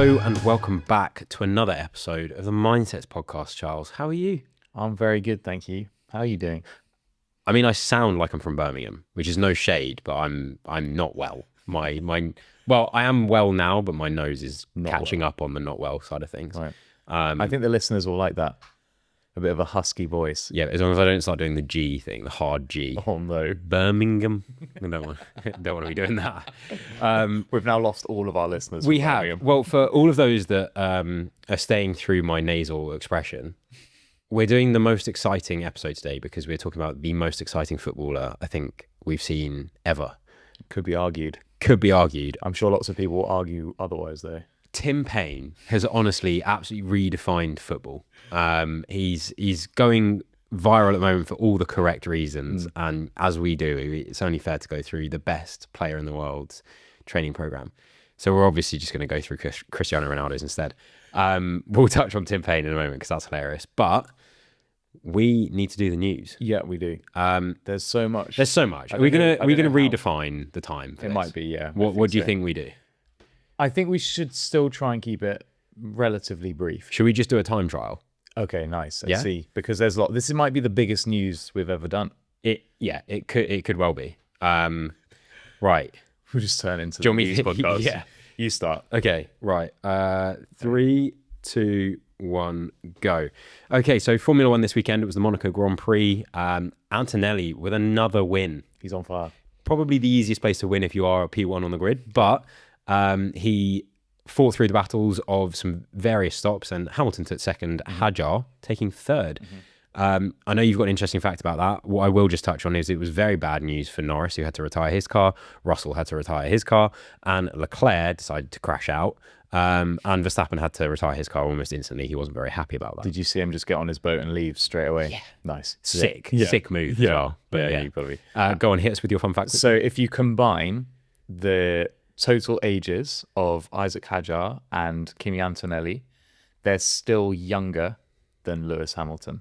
Hello and welcome back to another episode of the MindSets podcast, Charles. How are you? I'm very good, thank you. How are you doing? I mean, I sound like I'm from Birmingham, which is no shade, but I'm not well. Well, I am well now, but my nose is catching up on the not well side of things. Right. I think the listeners will like that. A bit of a husky voice. Yeah, as long as I don't start doing the G thing, the hard G. Oh no. Birmingham. I don't want to be doing that. We've now lost all of our listeners. We have. Well, for all of those that are staying through my nasal expression, we're doing the most exciting episode today because we're talking about the most exciting footballer I think we've seen ever. Could be argued. I'm sure lots of people will argue otherwise though. Tim Payne has honestly absolutely redefined football. He's going viral at the moment for all the correct reasons. And as we do, it's only fair to go through the best player in the world's training program. So we're obviously just going to go through Cristiano Ronaldo's instead. We'll touch on Tim Payne in a moment because that's hilarious. But we need to do the news. Yeah, we do. There's so much. Are we gonna redefine the time for It this? might be, yeah. What do you think we do? I think we should still try and keep it relatively brief. Should we just do a time trial? Okay, nice. Let's see. Because there's a lot. This might be the biggest news we've ever done. It could well be. Right. We'll just turn into the news podcast. Yeah. You start. Okay, right. 3, 2, 1, go. Okay, so Formula One this weekend, it was the Monaco Grand Prix. Antonelli with another win. He's on fire. Probably the easiest place to win if you are a P1 on the grid, but he fought through the battles of some various stops, and Hamilton took second, Hadjar taking third. I know you've got an interesting fact about that. What I will just touch on is it was very bad news for Norris, who had to retire his car. Russell had to retire his car, and Leclerc decided to crash out. And Verstappen had to retire his car almost instantly. He wasn't very happy about that. Did you see him just get on his boat and leave straight away? Yeah. Nice. Sick move. Yeah. As well. But yeah, you probably. Go on, hit us with your fun fact. So if you combine the total ages of Isaac Hadjar and Kimi Antonelli, they're still younger than Lewis Hamilton.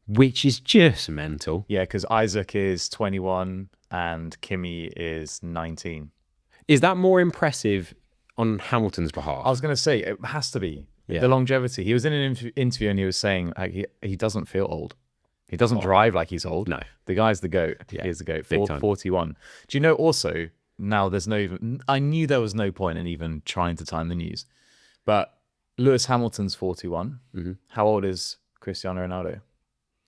Which is just mental. Yeah, because Isaac is 21 and Kimi is 19. Is that more impressive on Hamilton's behalf? I was going to say, it has to be. Yeah. The longevity. He was in an interview and he was saying he doesn't feel old. He doesn't drive like he's old. No. The guy's the GOAT. Yeah. He's the GOAT. Big time. 41. Do you know also, now there's no even... I knew there was no point in even trying to time the news. But Lewis Hamilton's 41. How old is Cristiano Ronaldo?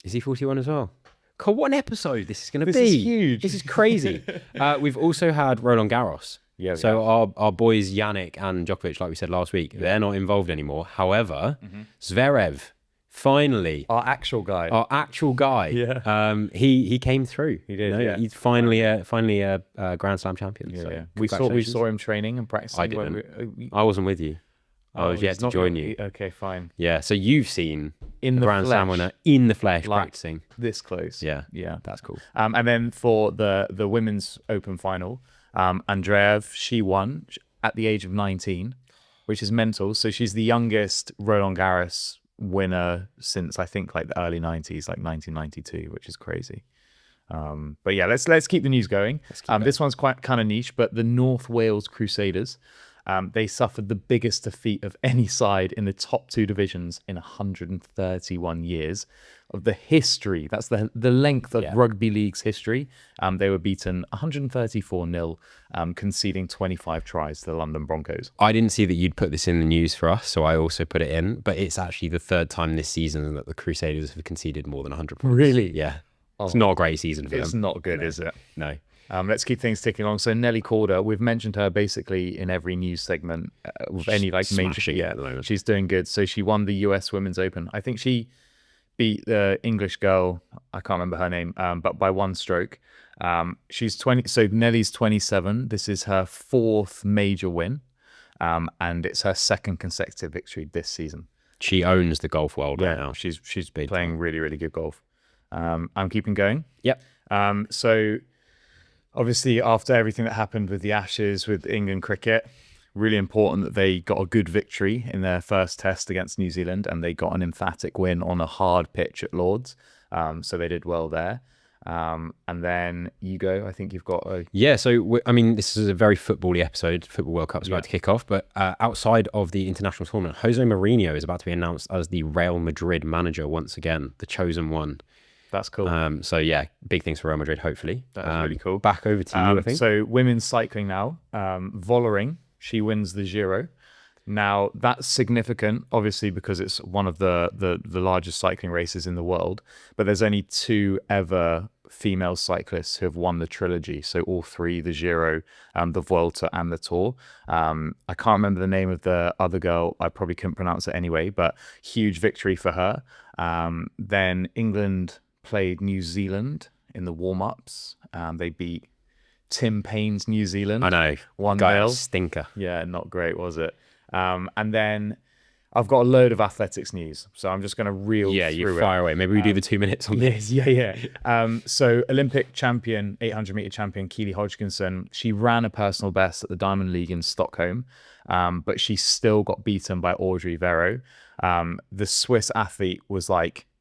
Is he 41 as well? God, what an episode this is going to be. This is huge. This is crazy. We've also had Roland Garros. Yeah. So our boys Yannick and Djokovic, like we said last week, they're not involved anymore. However, Zverev, finally, Our actual guy. Yeah. He came through. He did, yeah. He's finally a Grand Slam champion. Yeah, so yeah. We saw him training and practicing. I didn't. I wasn't with you. I was yet to join you. Okay, fine. Yeah, so you've seen In the the Grand Slam flesh. winner in the flesh Like- practicing. This close. Yeah, Yeah. that's cool. And then for the women's open final, Andreev, she won at the age of 19, which is mental. So she's the youngest Roland Garros winner since I think like the early 90s, like 1992, which is crazy. But yeah, let's keep the news going. This one's quite kind of niche, but the North Wales Crusaders, they suffered the biggest defeat of any side in the top two divisions in 131 years of the history. That's the length of rugby league's history. They were beaten 134-0, conceding 25 tries to the London Broncos. I didn't see that you'd put this in the news for us, so I also put it in. But it's actually the third time this season that the Crusaders have conceded more than 100 points. Really? Yeah. It's not a great season for It's them. not good, is it? No. Let's keep things ticking along. So Nelly Calder, we've mentioned her basically in every news segment with any like major. Smashing it at the moment. She's doing good. So she won the US Women's Open. I think she beat the English girl. I can't remember her name, but by one stroke. She's 20. So Nelly's 27. This is her fourth major win, and it's her second consecutive victory this season. She owns the golf world right now. She's Big playing time. really, really good golf. I'm keeping going. Yep. So obviously after everything that happened with the Ashes, with England cricket, really important that they got a good victory in their first test against New Zealand, and they got an emphatic win on a hard pitch at Lord's. So they did well there. And then you go. I think you've got a... Yeah, so I mean, this is a very football-y episode. Football World Cup's about to kick off, but outside of the international tournament, Jose Mourinho is about to be announced as the Real Madrid manager once again, the chosen one. That's cool. So yeah, big things for Real Madrid, hopefully. That's really cool. Back over to you, I think. So women's cycling now. Vollering, she wins the Giro. Now that's significant, obviously, because it's one of the largest cycling races in the world. But there's only 2 ever female cyclists who have won the trilogy. So all 3, the Giro, the Vuelta, and the Tour. I can't remember the name of the other girl. I probably couldn't pronounce it anyway. But huge victory for her. Then England played New Zealand in the warm-ups. They beat Tim Payne's New Zealand. I know. 1-0. Stinker. Yeah, not great, was it? And then I've got a load of athletics news, so I'm just going to reel through you fire away. Maybe we do the 2 minutes on this. Yeah. So Olympic champion, 800-meter champion, Keely Hodgkinson, she ran a personal best at the Diamond League in Stockholm, but she still got beaten by Audrey Vero. The Swiss athlete was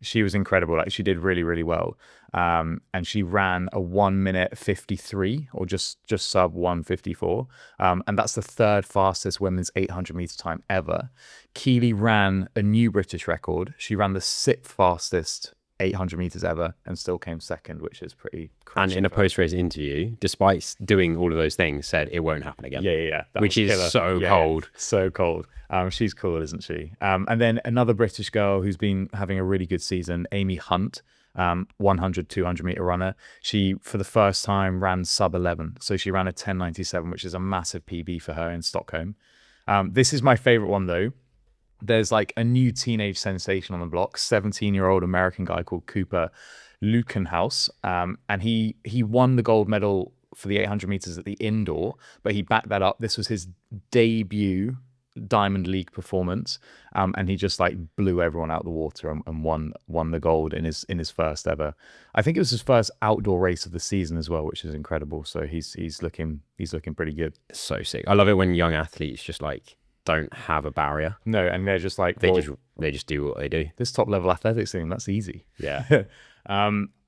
she was incredible. She did really, really well. And she ran a 1:53 or just sub 1:54. And that's the 3rd fastest women's 800-meter time ever. Keely ran a new British record. She ran the 6th fastest 800 meters ever and still came 2nd, which is pretty crushing. And in a post-race interview, despite doing all of those things, said it won't happen again. Yeah. Which is so cold. So cold. She's cool, isn't she? And then another British girl who's been having a really good season, Amy Hunt, 100, 200 meter runner. She, for the first time, ran sub 11. So she ran a 10:97, which is a massive PB for her in Stockholm. This is my favorite one, though. There's a new teenage sensation on the block, 17-year-old American guy called Cooper Lukenhaus. And he won the gold medal for the 800 meters at the indoor, but he backed that up. This was his debut Diamond League performance, and he just blew everyone out the water and won the gold in his first ever. I think it was his first outdoor race of the season as well, which is incredible. So he's looking pretty good. So sick. I love it when young athletes just don't have a barrier. No, and they're just they just do what they do. This top level athletics thing, that's easy. Yeah.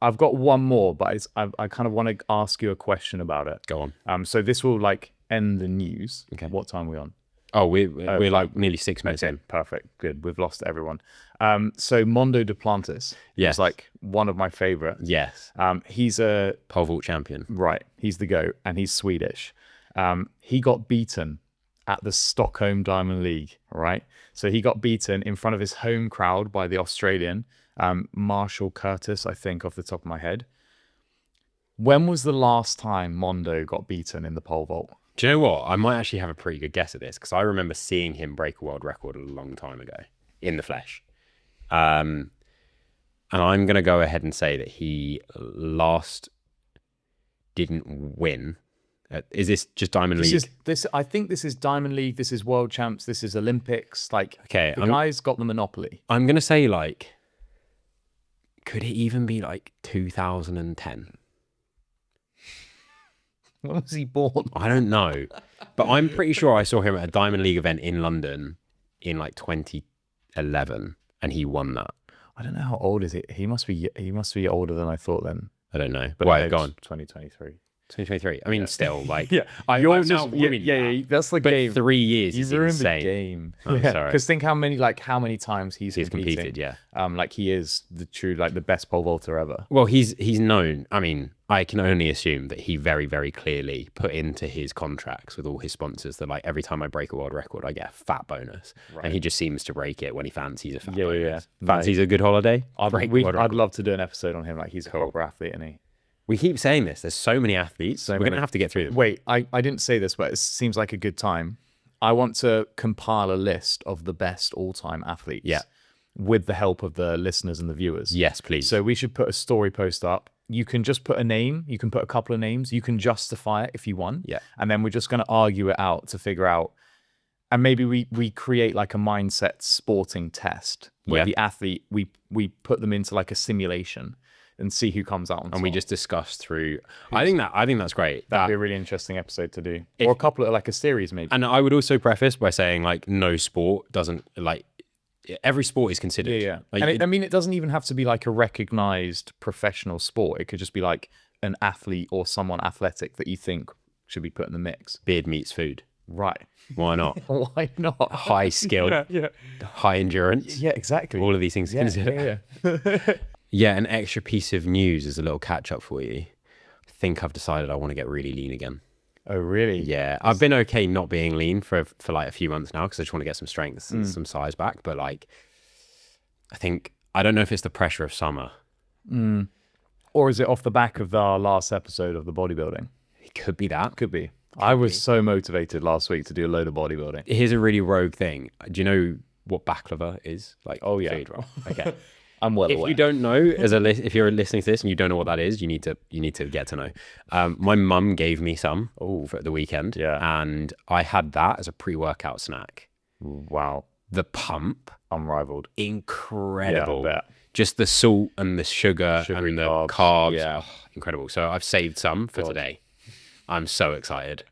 I've got one more, but I kind of want to ask you a question about it. Go on. So this will end the news. Okay. What time are we on? Oh, we're nearly 6 minutes in. Perfect. Good. We've lost everyone. So Mondo Duplantis is one of my favorite. Yes. He's a pole vault champion. Right. He's the GOAT, and he's Swedish. He got beaten at the Stockholm Diamond League, right? So he got beaten in front of his home crowd by the Australian, Marshall Curtis, I think, off the top of my head. When was the last time Mondo got beaten in the pole vault? Do you know what? I might actually have a pretty good guess at this, because I remember seeing him break a world record a long time ago in the flesh. And I'm going to go ahead and say that he last didn't win. Is this just Diamond League? I think this is Diamond League. This is World Champs. This is Olympics. Okay, the guy's got the monopoly. I'm going to say could it even be 2010? When was he born? I don't know, but I'm pretty sure I saw him at a Diamond League event in London in 2011, and he won that. I don't know how old is it. He must be older than I thought then. I don't know. But go on. 2023. 2023. I mean, still yeah. That's the game. 3 years. You ruined the game. I'm sorry. Because think how many times he's competed. Yeah. He is the true the best pole vaulter ever. Well, he's known. I mean, I can only assume that he very, very clearly put into his contracts with all his sponsors that every time I break a world record, I get a fat bonus, and he just seems to break it when he fancies a fat bonus. Yeah. Fancies a good holiday. I'd love to do an episode on him. He's a proper athlete, isn't he? We keep saying this. There's so many athletes. We're going to have to get through them. Wait, I didn't say this, but it seems like a good time. I want to compile a list of the best all-time athletes. Yeah. With the help of the listeners and the viewers. Yes, please. So we should put a story post up. You can just put a name. You can put a couple of names. You can justify it if you want. Yeah. And then we're just going to argue it out to figure out. And maybe we create a mindset sporting test where the athlete, we put them into a simulation and see who comes out on top. And we just discuss through. I think that's great. That'd be a really interesting episode to do, or a couple of a series maybe. And I would also preface by saying no sport doesn't every sport is considered. Yeah. Like, And I mean, it doesn't even have to be like a recognized professional sport. It could just be like an athlete or someone athletic that you think should be put in the mix. beard meets food. Right. Why not? Why not? High skilled, Yeah. high endurance. Yeah, exactly. All of these things to consider. Yeah, an extra piece of news as a little catch up for you. I think I've decided I want to get really lean again. Oh, really? Yeah, I've been okay not being lean for like a few months now because I just want to get some strength and some size back. But like, I don't know if it's the pressure of summer. Or is it off the back of our last episode of the bodybuilding? It could be that. Could be. I was so motivated last week to do a load of bodybuilding. Here's a really rogue thing. Do you know what baklava is? Like, Oh, yeah. food roll. Okay. I'm well If aware. you don't know, if you're listening to this and you don't know what that is, you need to get to know. My mum gave me some for the weekend, and I had that as a pre-workout snack. Wow. The pump, Unrivaled. incredible. Yeah, I bet. Just the salt and the sugar Sugary and the carbs. carbs, Yeah. incredible. So I've saved some for today. I'm so excited.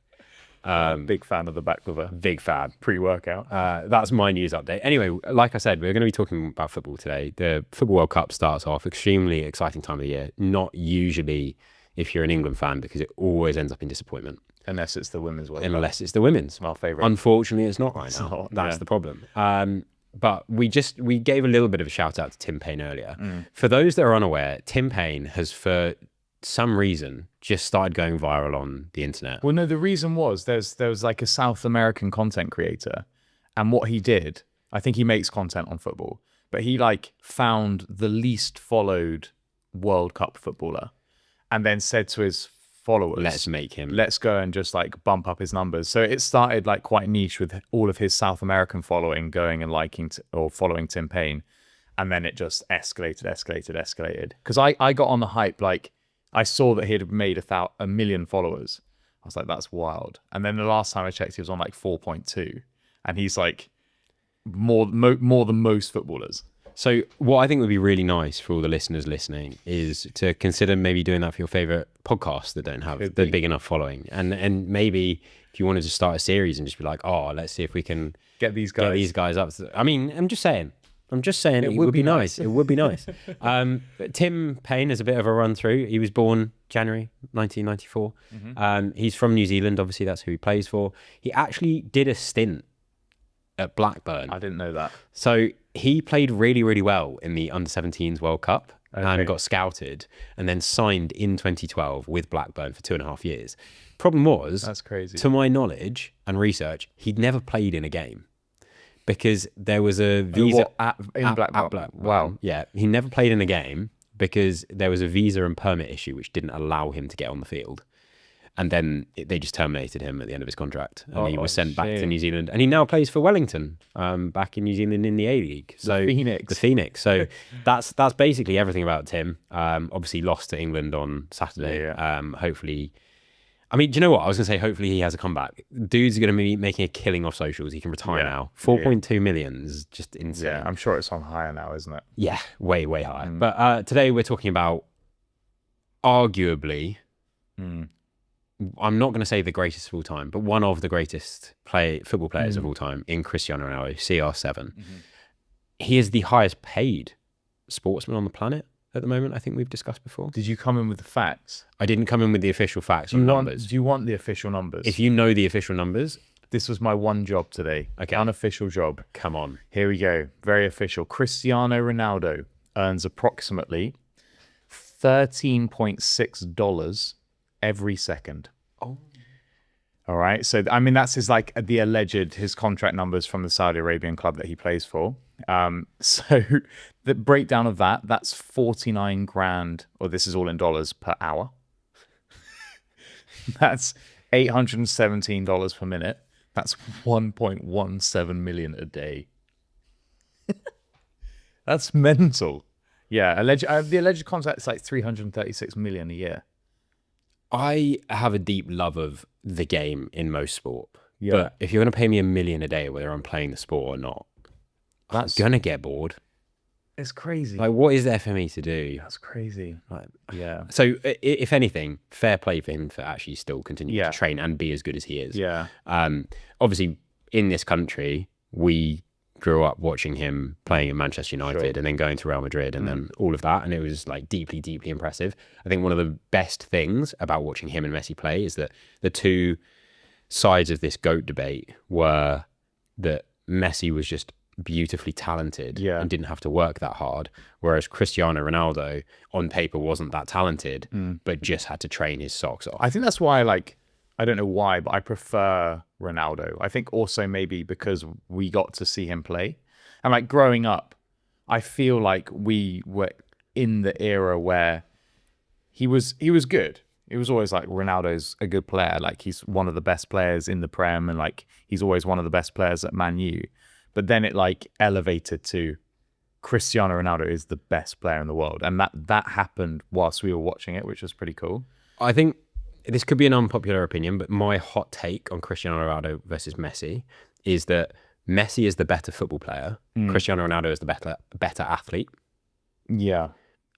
Big fan of the baklava. Big fan. Pre-workout. That's my news update. Anyway, like I said, we're going to be talking about football today. The Football World Cup starts off extremely exciting time of the year. Not usually if you're an England fan, because it always ends up in disappointment. Unless it's the women's World Cup. Unless it's the women's. My favourite. Unfortunately, it's not right now. not, That's yeah. the problem. But we gave a little bit of a shout out to Tim Payne earlier. For those that are unaware, Tim Payne has for some reason just started going viral on the internet. Well, no, the reason was there was like a South American content creator, and what he did, I think he makes content on football, but he like found the least followed World Cup footballer, and then said to his followers, let's go and just like bump up his numbers. So it started like quite niche with all of his South American following going and liking or following Tim Payne, and then it just escalated. Because I got on the hype, like I saw that he had made 1 million followers. I was like, that's wild. And then the last time I checked, he was on like 4.2, and he's like more than most footballers. So what I think would be really nice for all the listeners listening is to consider maybe doing that for your favorite podcasts that don't have the big enough following. And maybe if you wanted to start a series and just be like, oh, let's see if we can get these guys up. I mean, I'm just saying it would be nice. It would be nice. But Tim Payne is a bit of a run through. He was born January 1994. He's from New Zealand. Obviously, that's who he plays for. He actually did a stint at Blackburn. I didn't know that. So he played really, really well in the Under-17s World Cup and got scouted and then signed in 2012 with Blackburn for 2.5 years. Problem was, that's crazy. To my knowledge and research, he'd never played in a game because there was a visa in Blackburn. Wow. Yeah, he never played in a game because there was a visa and permit issue which didn't allow him to get on the field. And then they just terminated him at the end of his contract, and he was sent back to New Zealand. And he now plays for Wellington, back in New Zealand in the A-League. So the Phoenix. So that's basically everything about Tim. Obviously lost to England on Saturday. Yeah. Hopefully, I mean, do you know what? I was going to say, hopefully he has a comeback. Dude's going to be making a killing off socials. He can retire now. 4.2 million is just insane. Yeah, I'm sure it's on higher now, isn't it? Yeah, way, way higher. But today we're talking about arguably... I'm not going to say the greatest of all time, but one of the greatest football players of all time in Cristiano Ronaldo, CR7. He is the highest paid sportsman on the planet at the moment, I think we've discussed before. Did you come in with the facts? I didn't come in with the official facts or numbers. Do you want the official numbers? If you know the official numbers. This was my one job today. Okay. Unofficial job. Come on. Here we go. Very official. Cristiano Ronaldo earns approximately $13.6 every second. Oh. All right. So, I mean, that's his contract numbers from the Saudi Arabian club that he plays for. So the breakdown of that's 49 grand, or this is all in dollars, per hour. That's $817 per minute. That's 1.17 million a day. That's mental. Yeah. The alleged contract is like 336 million a year. I have a deep love of the game in most sport. Yeah. But if you're going to pay me $1 million a day, whether I'm playing the sport or not, I'm going to get bored. It's crazy. Like, what is there for me to do? That's crazy. Like, yeah. So, if anything, fair play for him for actually still continuing to train and be as good as he is. Yeah. Obviously, in this country, we grew up watching him playing in Manchester United and then going to Real Madrid and then all of that. And it was like deeply, deeply impressive. I think one of the best things about watching him and Messi play is that the two sides of this GOAT debate were that Messi was just beautifully talented and didn't have to work that hard, whereas Cristiano Ronaldo on paper wasn't that talented but just had to train his socks off. I think that's why, like, I don't know why, but I prefer Ronaldo. I think also maybe because we got to see him play. And like growing up, I feel like we were in the era where he was good. It was always like Ronaldo's a good player. Like he's one of the best players in the Prem, and like he's always one of the best players at Man U. But then it like elevated to Cristiano Ronaldo is the best player in the world. And that happened whilst we were watching it, which was pretty cool. I think this could be an unpopular opinion, but my hot take on Cristiano Ronaldo versus Messi is that Messi is the better football player. Cristiano Ronaldo is the better athlete. Yeah.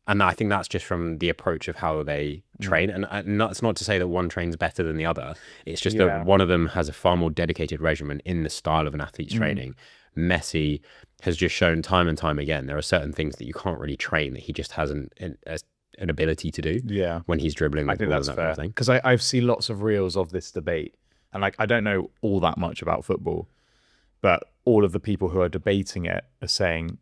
And I think that's just from the approach of how they train. And that's not to say that one trains better than the other. It's just that one of them has a far more dedicated regimen in the style of an athlete's training. Messi has just shown time and time again, there are certain things that you can't really train that he just has an ability to do when he's dribbling. I think that's fair. Because I've seen lots of reels of this debate. And like, I don't know all that much about football, but all of the people who are debating it are saying,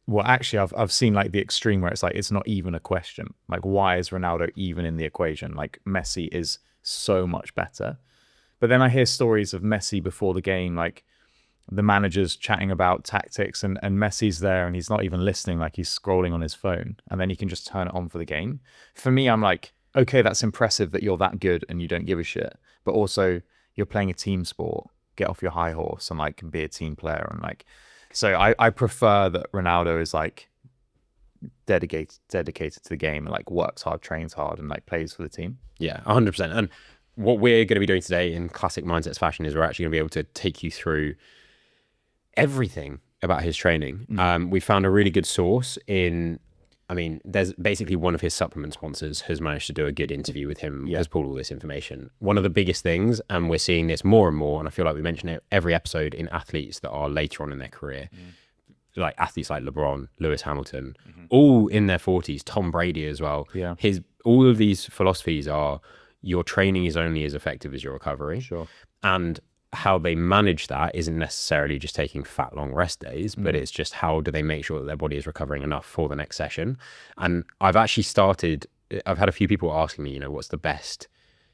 well, actually, I've seen like the extreme where it's like, it's not even a question. Like, why is Ronaldo even in the equation? Like, Messi is so much better. But then I hear stories of Messi before the game, like the manager's chatting about tactics and Messi's there and he's not even listening, like he's scrolling on his phone, and then he can just turn it on for the game. For me, I'm like, okay, that's impressive that you're that good and you don't give a shit. But also, you're playing a team sport. Get off your high horse and like be a team player. And like, so I prefer that Ronaldo is like dedicated to the game and like works hard, trains hard, and like plays for the team. Yeah, 100%. And what we're going to be doing today in classic Mindsets fashion is we're actually going to be able to take you through everything about his training. We found a really good source in, I mean, there's basically one of his supplement sponsors has managed to do a good interview with him, has pulled all this information. One of the biggest things, and we're seeing this more and more, and I feel like we mention it every episode, in athletes that are later on in their career, like athletes like LeBron, Lewis Hamilton, all in their 40s, Tom Brady as well. All of these philosophies are, your training is only as effective as your recovery. And how they manage that isn't necessarily just taking fat long rest days, but it's just how do they make sure that their body is recovering enough for the next session. And I've had a few people asking me, you know, what's the best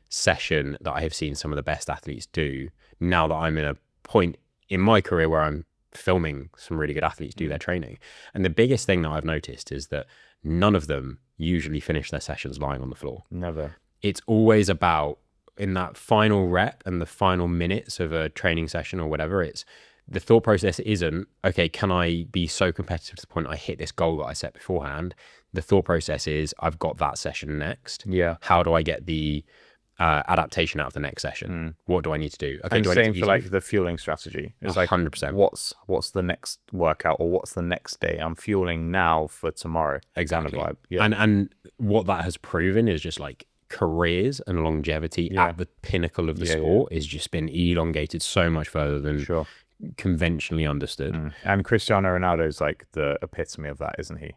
session that I have seen some of the best athletes do, now that I'm in a point in my career where I'm filming some really good athletes do their training. And the biggest thing that I've noticed is that none of them usually finish their sessions lying on the floor. Never. It's always about, in that final rep and the final minutes of a training session or whatever, it's the thought process isn't, okay, can I be so competitive to the point I hit this goal that I set beforehand? The thought process is, I've got that session next. How do I get the adaptation out of the next session? What do I need to do? Okay, and same for like the fueling strategy. It's like 100%. What's the next workout, or what's the next day? I'm fueling now for tomorrow. Exactly. Kind of vibe. And what that has proven is just like careers and longevity at the pinnacle of the sport is just been elongated so much further than conventionally understood. And Cristiano Ronaldo is like the epitome of that, isn't he?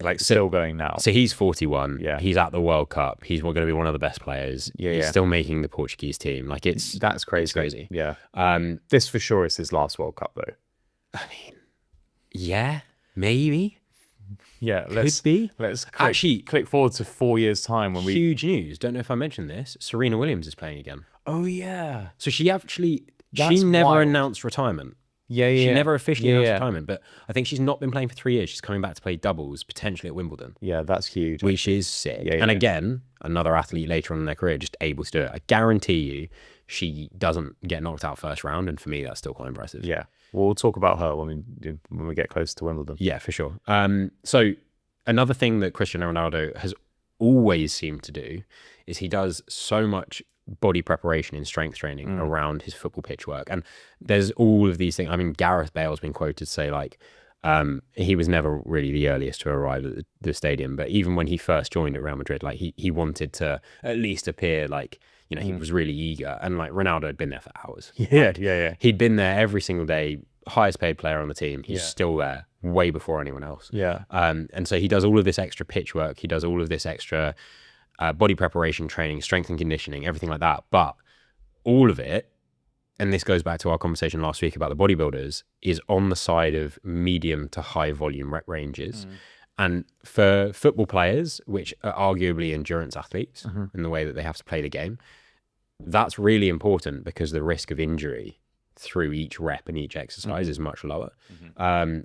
Like still going now. So he's 41. He's at the World Cup. He's going to be one of the best players. He's still making the Portuguese team. Like that's crazy. It's crazy. This for sure is his last World Cup though. I mean, maybe. Let's click forward to 4 years time when huge news. Don't know if I mentioned this. Serena Williams is playing again. Oh yeah. So she never announced retirement. She never officially announced retirement, but I think she's not been playing for 3 years. She's coming back to play doubles, potentially at Wimbledon. That's huge. Which is sick. And again, another athlete later on in their career just able to do it. I guarantee you she doesn't get knocked out first round, and for me that's still quite impressive. We'll talk about her when we get close to Wimbledon. Yeah, for sure. So another thing that Cristiano Ronaldo has always seemed to do is he does so much body preparation in strength training around his football pitch work. And there's all of these things. I mean, Gareth Bale's been quoted to say like, he was never really the earliest to arrive at the stadium, but even when he first joined at Real Madrid, like he wanted to at least appear like, you know, he was really eager. And like Ronaldo had been there for hours. Yeah. He'd been there every single day highest paid player on the team. He's still there way before anyone else. Yeah. And so he does all of this extra pitch work. He does all of this extra body preparation training, strength and conditioning, everything like that. But all of it, and this goes back to our conversation last week about the bodybuilders, is on the side of medium to high volume rep ranges. And for football players, which are arguably endurance athletes in the way that they have to play the game, that's really important because the risk of injury through each rep and each exercise is much lower.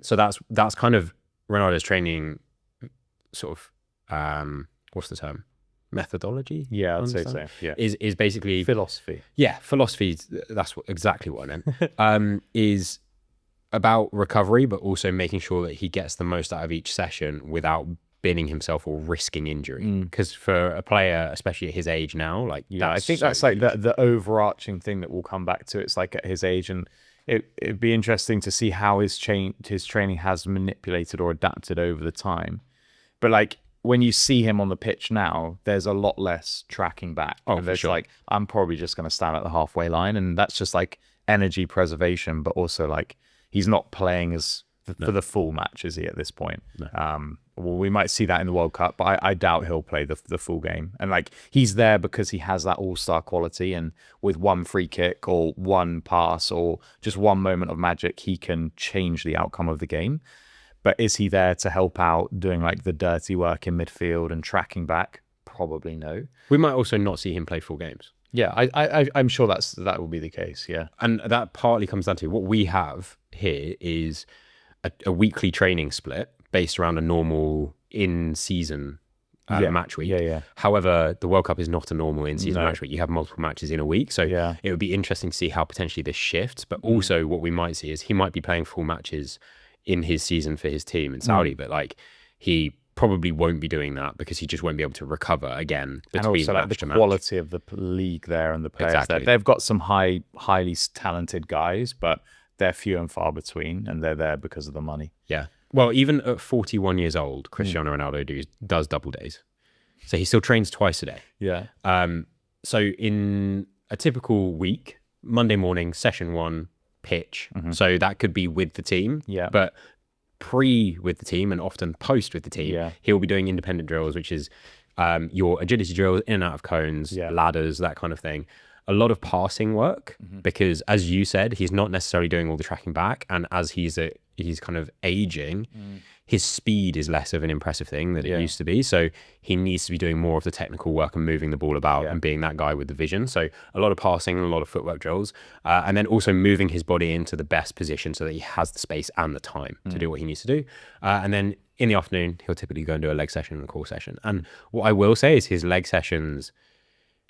So that's kind of Ronaldo's training sort of, what's the term? Methodology? Yeah, I'd say so. Yeah. Is basically philosophy. Yeah, philosophy. That's exactly what I meant. Is about recovery, but also making sure that he gets the most out of each session without binning himself or risking injury. Because for a player, especially at his age now, like I think that's like the overarching thing that we'll come back to. It's like at his age, and it'd be interesting to see how his training has manipulated or adapted over the time. But like, when you see him on the pitch now, there's a lot less tracking back. And there's like, I'm probably just going to stand at the halfway line. And that's just like energy preservation, but also like he's not playing for the full match, is he, at this point? Well, we might see that in the World Cup, but I doubt he'll play the full game. And like, he's there because he has that all-star quality. And with one free kick or one pass or just one moment of magic, he can change the outcome of the game. But is he there to help out doing like the dirty work in midfield and tracking back? Probably no. We might also not see him play full games. Yeah, I'm sure that will be the case. Yeah, and that partly comes down to what we have here is a weekly training split based around a normal in-season match week. However, the World Cup is not a normal in-season match week. You have multiple matches in a week, so it would be interesting to see how potentially this shifts. But also, what we might see is he might be playing full matches in his season for his team in Saudi, but like he probably won't be doing that because he just won't be able to recover again. And also like the quality of the league there and the players there. They've got some highly talented guys, but they're few and far between, and they're there because of the money. Yeah. Well, even at 41 years old, Cristiano Ronaldo does double days. So he still trains twice a day. Yeah. So in a typical week, Monday morning, session 1, pitch. So that could be with the team, but pre with the team and often post with the team, he'll be doing independent drills, which is your agility drills in and out of cones, ladders, that kind of thing. A lot of passing work because, as you said, he's not necessarily doing all the tracking back, and as he's kind of aging, his speed is less of an impressive thing that it used to be. So he needs to be doing more of the technical work and moving the ball about and being that guy with the vision. So a lot of passing and a lot of footwork drills, and then also moving his body into the best position so that he has the space and the time to do what he needs to do. And then in the afternoon, he'll typically go and do a leg session and a core session. And what I will say is his leg sessions,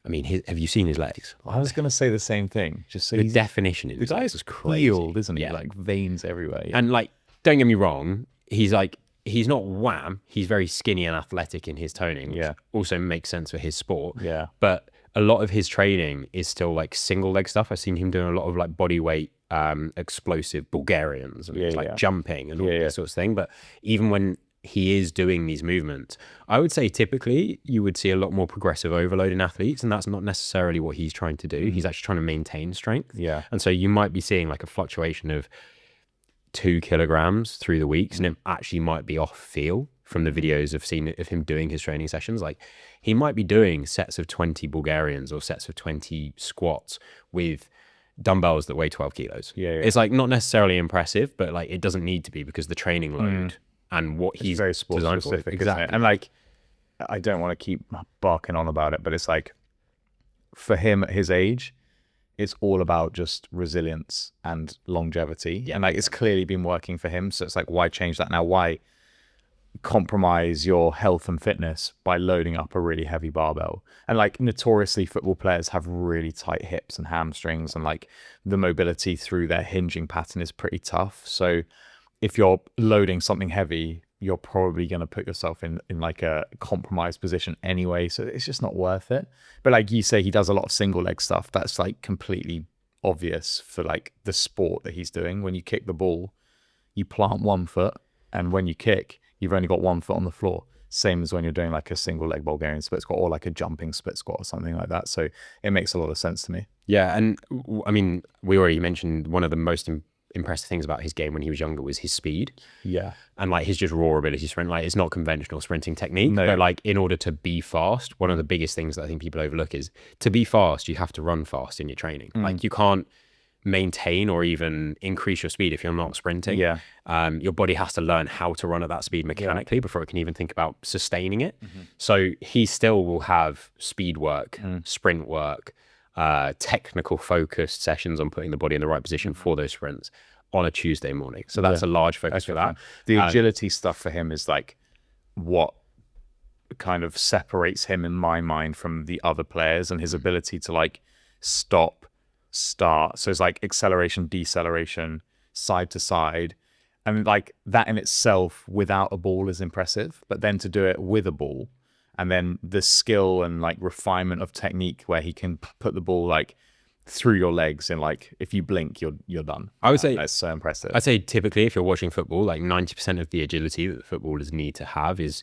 I mean, have you seen his legs? I was going to say the same thing. Just so the definition in the guy's is crazy, healed, isn't he? Like veins everywhere. And like, don't get me wrong, he's not wham. He's very skinny and athletic in his toning, which also makes sense for his sport. Yeah. But a lot of his training is still like single leg stuff. I've seen him doing a lot of like body weight, explosive Bulgarians, and like jumping and all that sort of thing. But even when he is doing these movements, I would say typically you would see a lot more progressive overload in athletes, and that's not necessarily what he's trying to do. He's actually trying to maintain strength. Yeah. And so you might be seeing like a fluctuation of 2 kilograms through the weeks, and it actually might be off feel from the videos I've seen of him doing his training sessions. Like he might be doing sets of 20 Bulgarians or sets of 20 squats with dumbbells that weigh 12 kilos. It's like not necessarily impressive, but like it doesn't need to be because the training load and what he's very sport specific, exactly. And like, I don't want to keep barking on about it, but it's like for him at his age, it's all about just resilience and longevity. And like, it's clearly been working for him. So it's like, why change that now? Why compromise your health and fitness by loading up a really heavy barbell? And like, notoriously football players have really tight hips and hamstrings, and like the mobility through their hinging pattern is pretty tough. So if you're loading something heavy, you're probably going to put yourself in like a compromised position anyway. So it's just not worth it. But like you say, he does a lot of single leg stuff. That's like completely obvious for like the sport that he's doing. When you kick the ball, you plant one foot, and when you kick, you've only got one foot on the floor. Same as when you're doing like a single leg Bulgarian split squat or like a jumping split squat or something like that. So it makes a lot of sense to me. Yeah. And I mean, we already mentioned one of the most impressive things about his game when he was younger was his speed. Yeah. And like his just raw ability to sprint. Like it's not conventional sprinting technique, No. but like in order to be fast, one of the biggest things that I think people overlook is to be fast, you have to run fast in your training. Like you can't maintain or even increase your speed if you're not sprinting. Yeah. Your body has to learn how to run at that speed mechanically before it can even think about sustaining it. So he still will have speed work, sprint work, technical focused sessions on putting the body in the right position for those sprints on a Tuesday morning. So that's a large focus for that. The agility stuff for him is like what kind of separates him in my mind from the other players, and his ability to like stop, start. So it's like acceleration, deceleration, side to side. And like that in itself without a ball is impressive, but then to do it with a ball, and then the skill and like refinement of technique where he can put the ball like through your legs, and like if you blink you're done. I would say that's so impressive. I'd say typically if you're watching football, like 90% of the agility that the footballers need to have is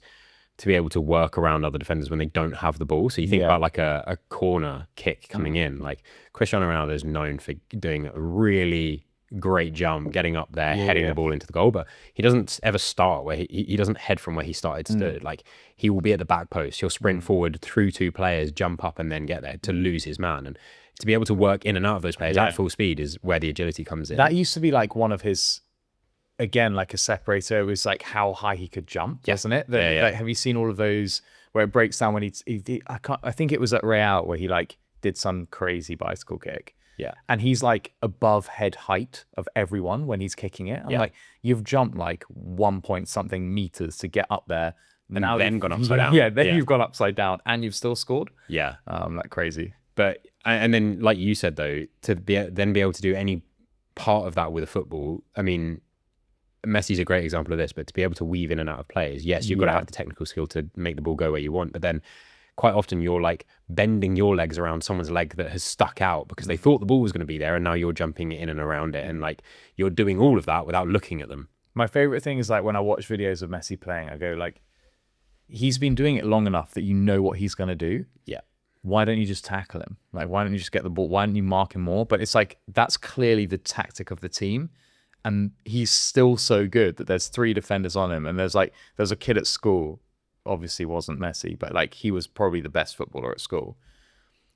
to be able to work around other defenders when they don't have the ball. So you think about like a corner kick coming in, like Cristiano Ronaldo is known for doing a really great jump, getting up there, heading the ball into the goal, but he doesn't ever start where he doesn't head from where he started to do it. Like he will be at the back post, he'll sprint forward through two players, jump up and then get there to lose his man. And to be able to work in and out of those players at full speed is where the agility comes in. That used to be like one of his, again, like a separator, was like how high he could jump, wasn't it? Like, have you seen all of those where it breaks down when I think it was at Real where he like did some crazy bicycle kick. Yeah. And he's like above head height of everyone when he's kicking it. I'm like, you've jumped like 1 point something meters to get up there. And now then gone upside down. Then you've gone upside down and you've still scored. Yeah. Like crazy. But, and then like you said though, to be able to do any part of that with a football, I mean, Messi's a great example of this, but to be able to weave in and out of players, yes, you've got to have the technical skill to make the ball go where you want, but then quite often you're like bending your legs around someone's leg that has stuck out because they thought the ball was going to be there, and now you're jumping in and around it, and like you're doing all of that without looking at them. My favorite thing is like when I watch videos of Messi playing, I go like, he's been doing it long enough that you know what he's going to do. Yeah. Why don't you just tackle him? Like, why don't you just get the ball? Why don't you mark him more? But it's like, that's clearly the tactic of the team. And he's still so good that there's 3 defenders on him. And there's a kid at school, obviously wasn't Messi, but like he was probably the best footballer at school.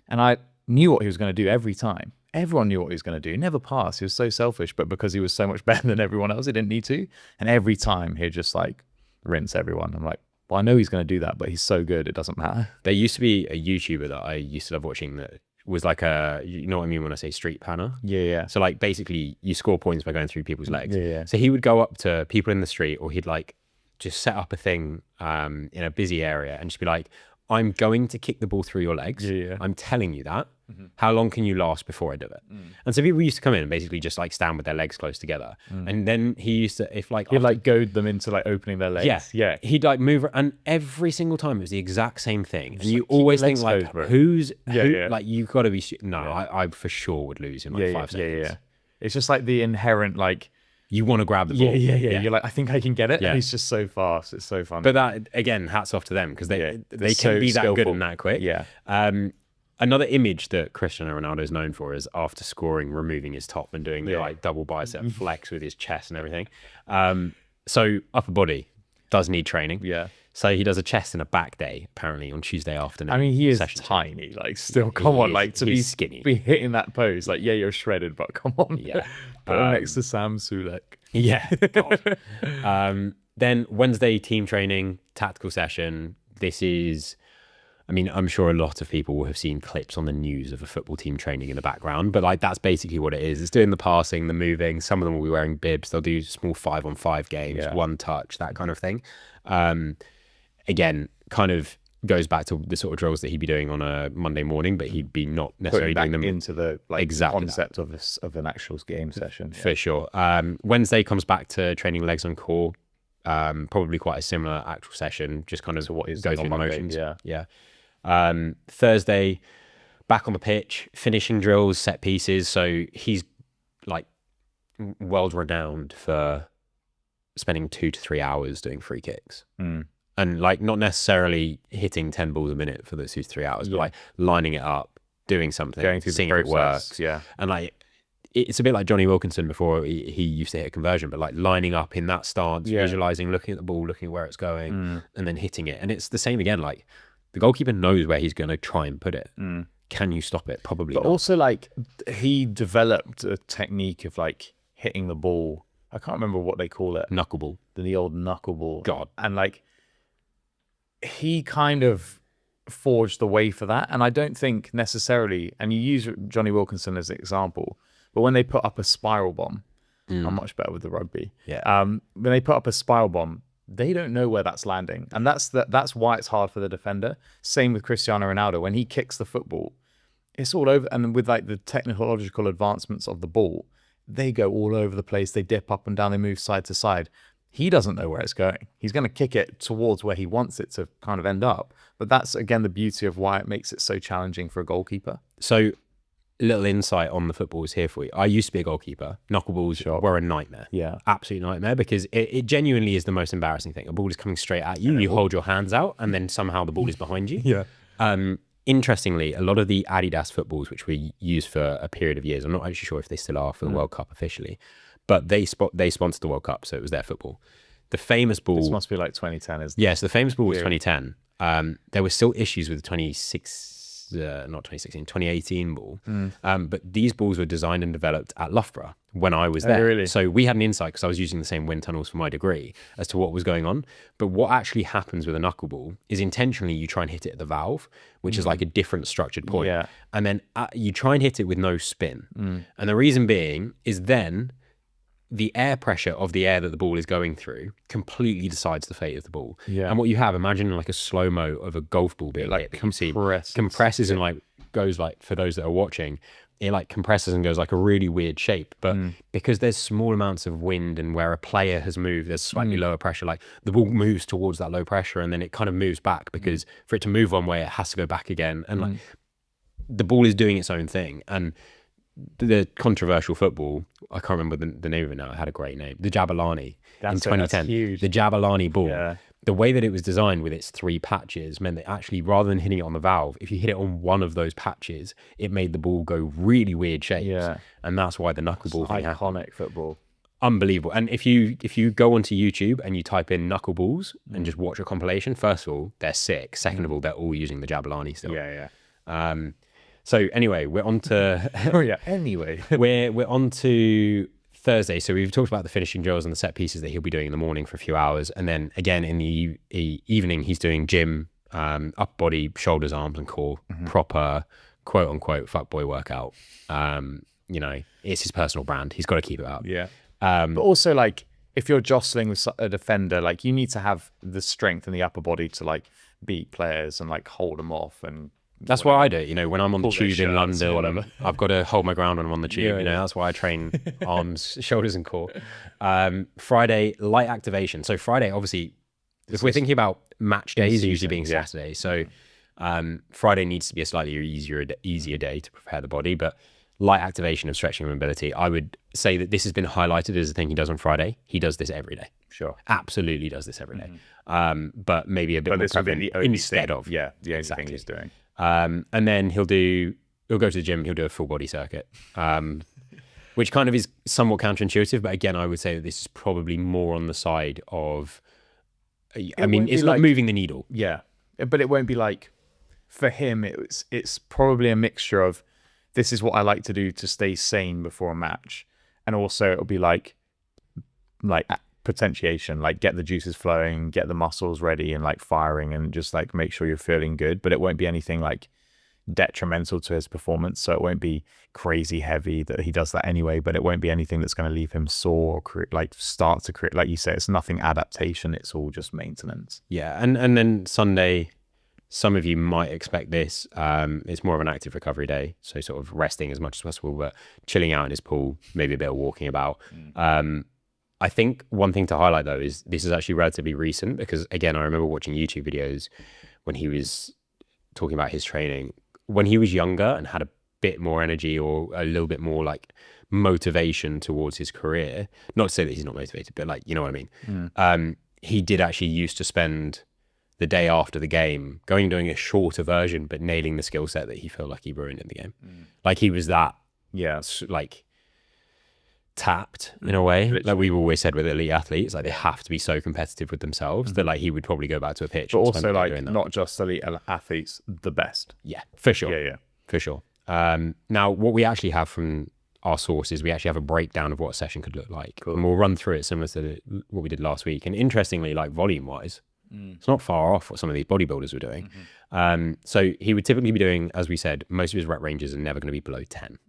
And I knew what he was going to do every time. Everyone knew what he was going to do. Never pass. He was so selfish, but because he was so much better than everyone else, he didn't need to. And every time he'd just like rinse everyone. I'm like, well, I know he's going to do that, but he's so good, it doesn't matter. There used to be a YouTuber that I used to love watching that was like you know what I mean when I say street panner? Yeah. So like basically you score points by going through people's legs. Yeah. So he would go up to people in the street, or he'd like just set up a thing in a busy area and just be like, I'm going to kick the ball through your legs. Yeah. I'm telling you that. How long can you last before I do it? And so people used to come in and basically just like stand with their legs close together. And then he used to, if like... He'd like goad them into like opening their legs. Yeah. He'd like move, and every single time it was the exact same thing. And you like, always think keep your like, legs closed, who, like you've got to be... No, I for sure would lose in like 5 seconds. Yeah. It's just like the inherent like... You want to grab the ball. Yeah. You're like, I think I can get it. Yeah. And he's just so fast. It's so fun. But that, again, hats off to them because they can so be that skillful. good and that quick. Yeah. Another image that Cristiano Ronaldo is known for is after scoring, removing his top and doing the like double bicep flex with his chest and everything. So upper body does need training. Yeah. So he does a chest and a back day apparently on Tuesday afternoon. I mean, he is tiny. Like, still, come on, like to be skinny, be hitting that pose. Like, yeah, you're shredded, but come on, yeah. Put him next to Sam Sulek. Yeah. God. Then Wednesday team training, tactical session. This is, I mean, I'm sure a lot of people will have seen clips on the news of a football team training in the background, but like that's basically what it is. It's doing the passing, the moving. Some of them will be wearing bibs. They'll do small 5-on-5 games, one touch, that kind of thing. Again, kind of goes back to the sort of drills that he'd be doing on a Monday morning, but he'd be not necessarily doing them into the like exactly concept of an actual game session. For sure. Wednesday comes back to training legs and core. Probably quite a similar actual session, just kind of what is go through the motions. Yeah. Thursday, back on the pitch, finishing drills, set pieces. So he's like world renowned for spending 2 to 3 hours doing free kicks. And like not necessarily hitting 10 balls a minute for those 2 to 3 hours, but like lining it up, doing something, going through seeing the if it process, works. And like it's a bit like Johnny Wilkinson before he used to hit a conversion, but like lining up in that stance, visualizing, looking at the ball, looking at where it's going, and then hitting it. And it's the same again. Like the goalkeeper knows where he's going to try and put it. Can you stop it? Probably But not. also, like, he developed a technique of like hitting the ball. I can't remember what they call it. Knuckleball. The old knuckleball. God. And like, he kind of forged the way for that. And I don't think necessarily, and you use Johnny Wilkinson as an example, but when they put up a spiral bomb, I'm much better with the rugby. Yeah. When they put up a spiral bomb, they don't know where that's landing. And that's why it's hard for the defender. Same with Cristiano Ronaldo. When he kicks the football, it's all over. And with like the technological advancements of the ball, they go all over the place. They dip up and down. They move side to side. He doesn't know where it's going. He's going to kick it towards where he wants it to kind of end up. But that's, again, the beauty of why it makes it so challenging for a goalkeeper. So, little insight on the footballs here for you. I used to be a goalkeeper. Knuckleballs were a nightmare. Yeah. Absolute nightmare, because it genuinely is the most embarrassing thing. A ball is coming straight at you. You hold your hands out, and then somehow the ball is behind you. Yeah. Interestingly, a lot of the Adidas footballs, which we used for a period of years, I'm not actually sure if they still are for the World Cup officially, but they sponsored the World Cup, so it was their football. The famous ball... This must be like 2010, isn't it? Yes, the famous ball was 2010. There were still issues with the 2018 ball. But these balls were designed and developed at Loughborough when I was there. Really? So we had an insight, because I was using the same wind tunnels for my degree, as to what was going on. But what actually happens with a knuckleball is intentionally you try and hit it at the valve, which is like a different structured point. Yeah. And then you try and hit it with no spin. And the reason being is then the air pressure of the air that the ball is going through completely decides the fate of the ball. Yeah. And what you have, imagine like a slow-mo of a golf ball being Like hit, that you see compresses and like goes like, for those that are watching, it like compresses and goes like a really weird shape. But because there's small amounts of wind and where a player has moved, there's slightly lower pressure, like the ball moves towards that low pressure and then it kind of moves back, because for it to move one way, it has to go back again. And like the ball is doing its own thing. And the controversial football, I can't remember the name of it now, it had a great name, the Jabulani in 2010. Huge. The Jabulani ball. Yeah. The way that it was designed with its 3 patches meant that actually, rather than hitting it on the valve, if you hit it on one of those patches, it made the ball go really weird shapes. Yeah. And that's why the knuckleball thing happened. Iconic football. Unbelievable. And if you go onto YouTube and you type in knuckleballs and just watch a compilation, first of all, they're sick. Second of all, they're all using the Jabulani still. Yeah. So anyway, we're on to Anyway, we're on to Thursday. So we've talked about the finishing drills and the set pieces that he'll be doing in the morning for a few hours, and then again in the evening he's doing gym, upper body, shoulders, arms, and core, proper quote unquote fuckboy workout. You know, it's his personal brand. He's got to keep it up. yeah. But also, like, if you're jostling with a defender, like, you need to have the strength in the upper body to like beat players and like hold them off. And that's why I do. You know, when I'm on the Pull their tube in shirts or London, whatever. I've got to hold my ground when I'm on the tube. Yeah, you know, yeah. that's why I train arms, shoulders, and core. Friday, light activation. So Friday, obviously, if we're thinking about match days, usually being Saturday. So Friday needs to be a slightly easier day to prepare the body. But light activation of stretching and mobility, I would say that this has been highlighted as a thing he does on Friday. He does this every day. Sure. Absolutely does this every day. But maybe a bit more this would be prevalent the only instead thing. of. Yeah, the only Exactly. thing he's doing. And then he'll go to the gym, he'll do a full body circuit, which kind of is somewhat counterintuitive. But again, I would say that this is probably more on the side of, I mean, it's not moving the needle. Yeah, but it won't be like, for him, it's probably a mixture of, this is what I like to do to stay sane before a match. And also it'll be like potentiation, like get the juices flowing, get the muscles ready and like firing, and just like make sure you're feeling good. But it won't be anything like detrimental to his performance. So it won't be crazy heavy, that he does that anyway, but it won't be anything that's going to leave him sore or start to create, like you say, it's nothing adaptation. It's all just maintenance. Yeah. And then Sunday, some of you might expect this. It's more of an active recovery day. So sort of resting as much as possible, but chilling out in his pool, maybe a bit of walking about. I think one thing to highlight though is this is actually relatively recent, because again, I remember watching YouTube videos when he was talking about his training. When he was younger and had a bit more energy or a little bit more like motivation towards his career, not to say that he's not motivated, but like, you know what I mean? He did actually used to spend the day after the game going and doing a shorter version, but nailing the skill set that he felt like he ruined in the game. Like he was that, Yeah. like tapped in a way. Literally. Like we've always said with elite athletes, like they have to be so competitive with themselves that like he would probably go back to a pitch. But and also spend like doing that. not just elite athletes, the best. Yeah, for sure. Yeah. For sure. Now, what we actually have from our sources, we actually have a breakdown of what a session could look like. Cool. And we'll run through it similar to what we did last week. And interestingly, like volume-wise, it's not far off what some of these bodybuilders were doing. So he would typically be doing, as we said, most of his rep ranges are never going to be below 10.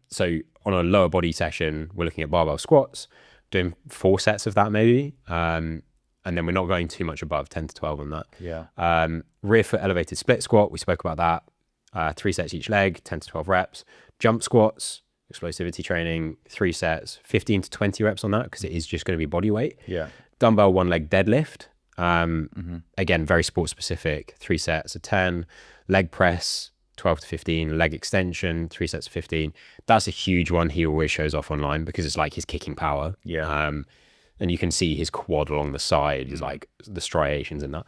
So on a lower body session, we're looking at barbell squats, doing 4 sets of that maybe. And then we're not going too much above 10 to 12 on that. Yeah. Rear foot elevated split squat, we spoke about that. 3 sets each leg, 10 to 12 reps. Jump squats, explosivity training, 3 sets, 15 to 20 reps on that because it is just going to be body weight. Yeah. Dumbbell 1 leg deadlift. Again, very sport specific, 3 sets of 10. Leg press, 12 to 15. Leg extension, 3 sets of 15. That's a huge one he always shows off online because it's like his kicking power. Yeah. And you can see his quad along the side is like the striations in that.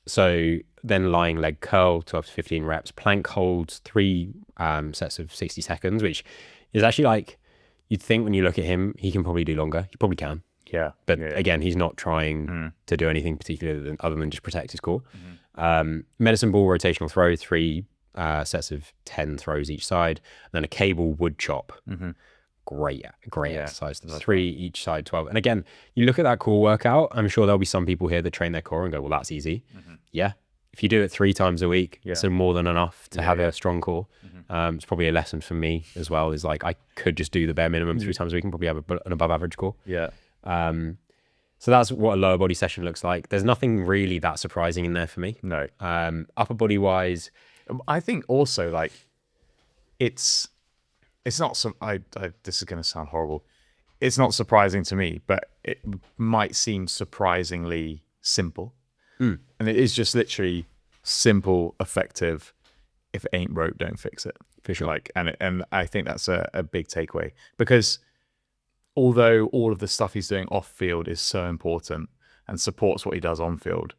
So then lying leg curl, 12 to 15 reps. Plank holds, 3 sets of 60 seconds, which is actually like, you'd think when you look at him, he can probably do longer. He probably can. Yeah. But again, he's not trying to do anything particular other than just protect his core. Medicine ball rotational throw, 3 sets of 10 throws each side. And then a cable wood chop. Great exercise. 3 each side, 12. And again, you look at that core workout, I'm sure there'll be some people here that train their core and go, well, that's easy. Yeah. If you do it 3 times a week, it's more than enough to have a strong core. It's probably a lesson for me as well, is like, I could just do the bare minimum 3 times a week and probably have an above average core. Yeah. So that's what a lower body session looks like. There's nothing really that surprising in there for me. No. Upper body wise, I think also like it's not some, this is going to sound horrible. It's not surprising to me, but it might seem surprisingly simple. And it is just literally simple, effective. If it ain't broke, don't fix it. For sure. Like, and I think that's a big takeaway, because although all of the stuff he's doing off field is so important and supports what he does on field,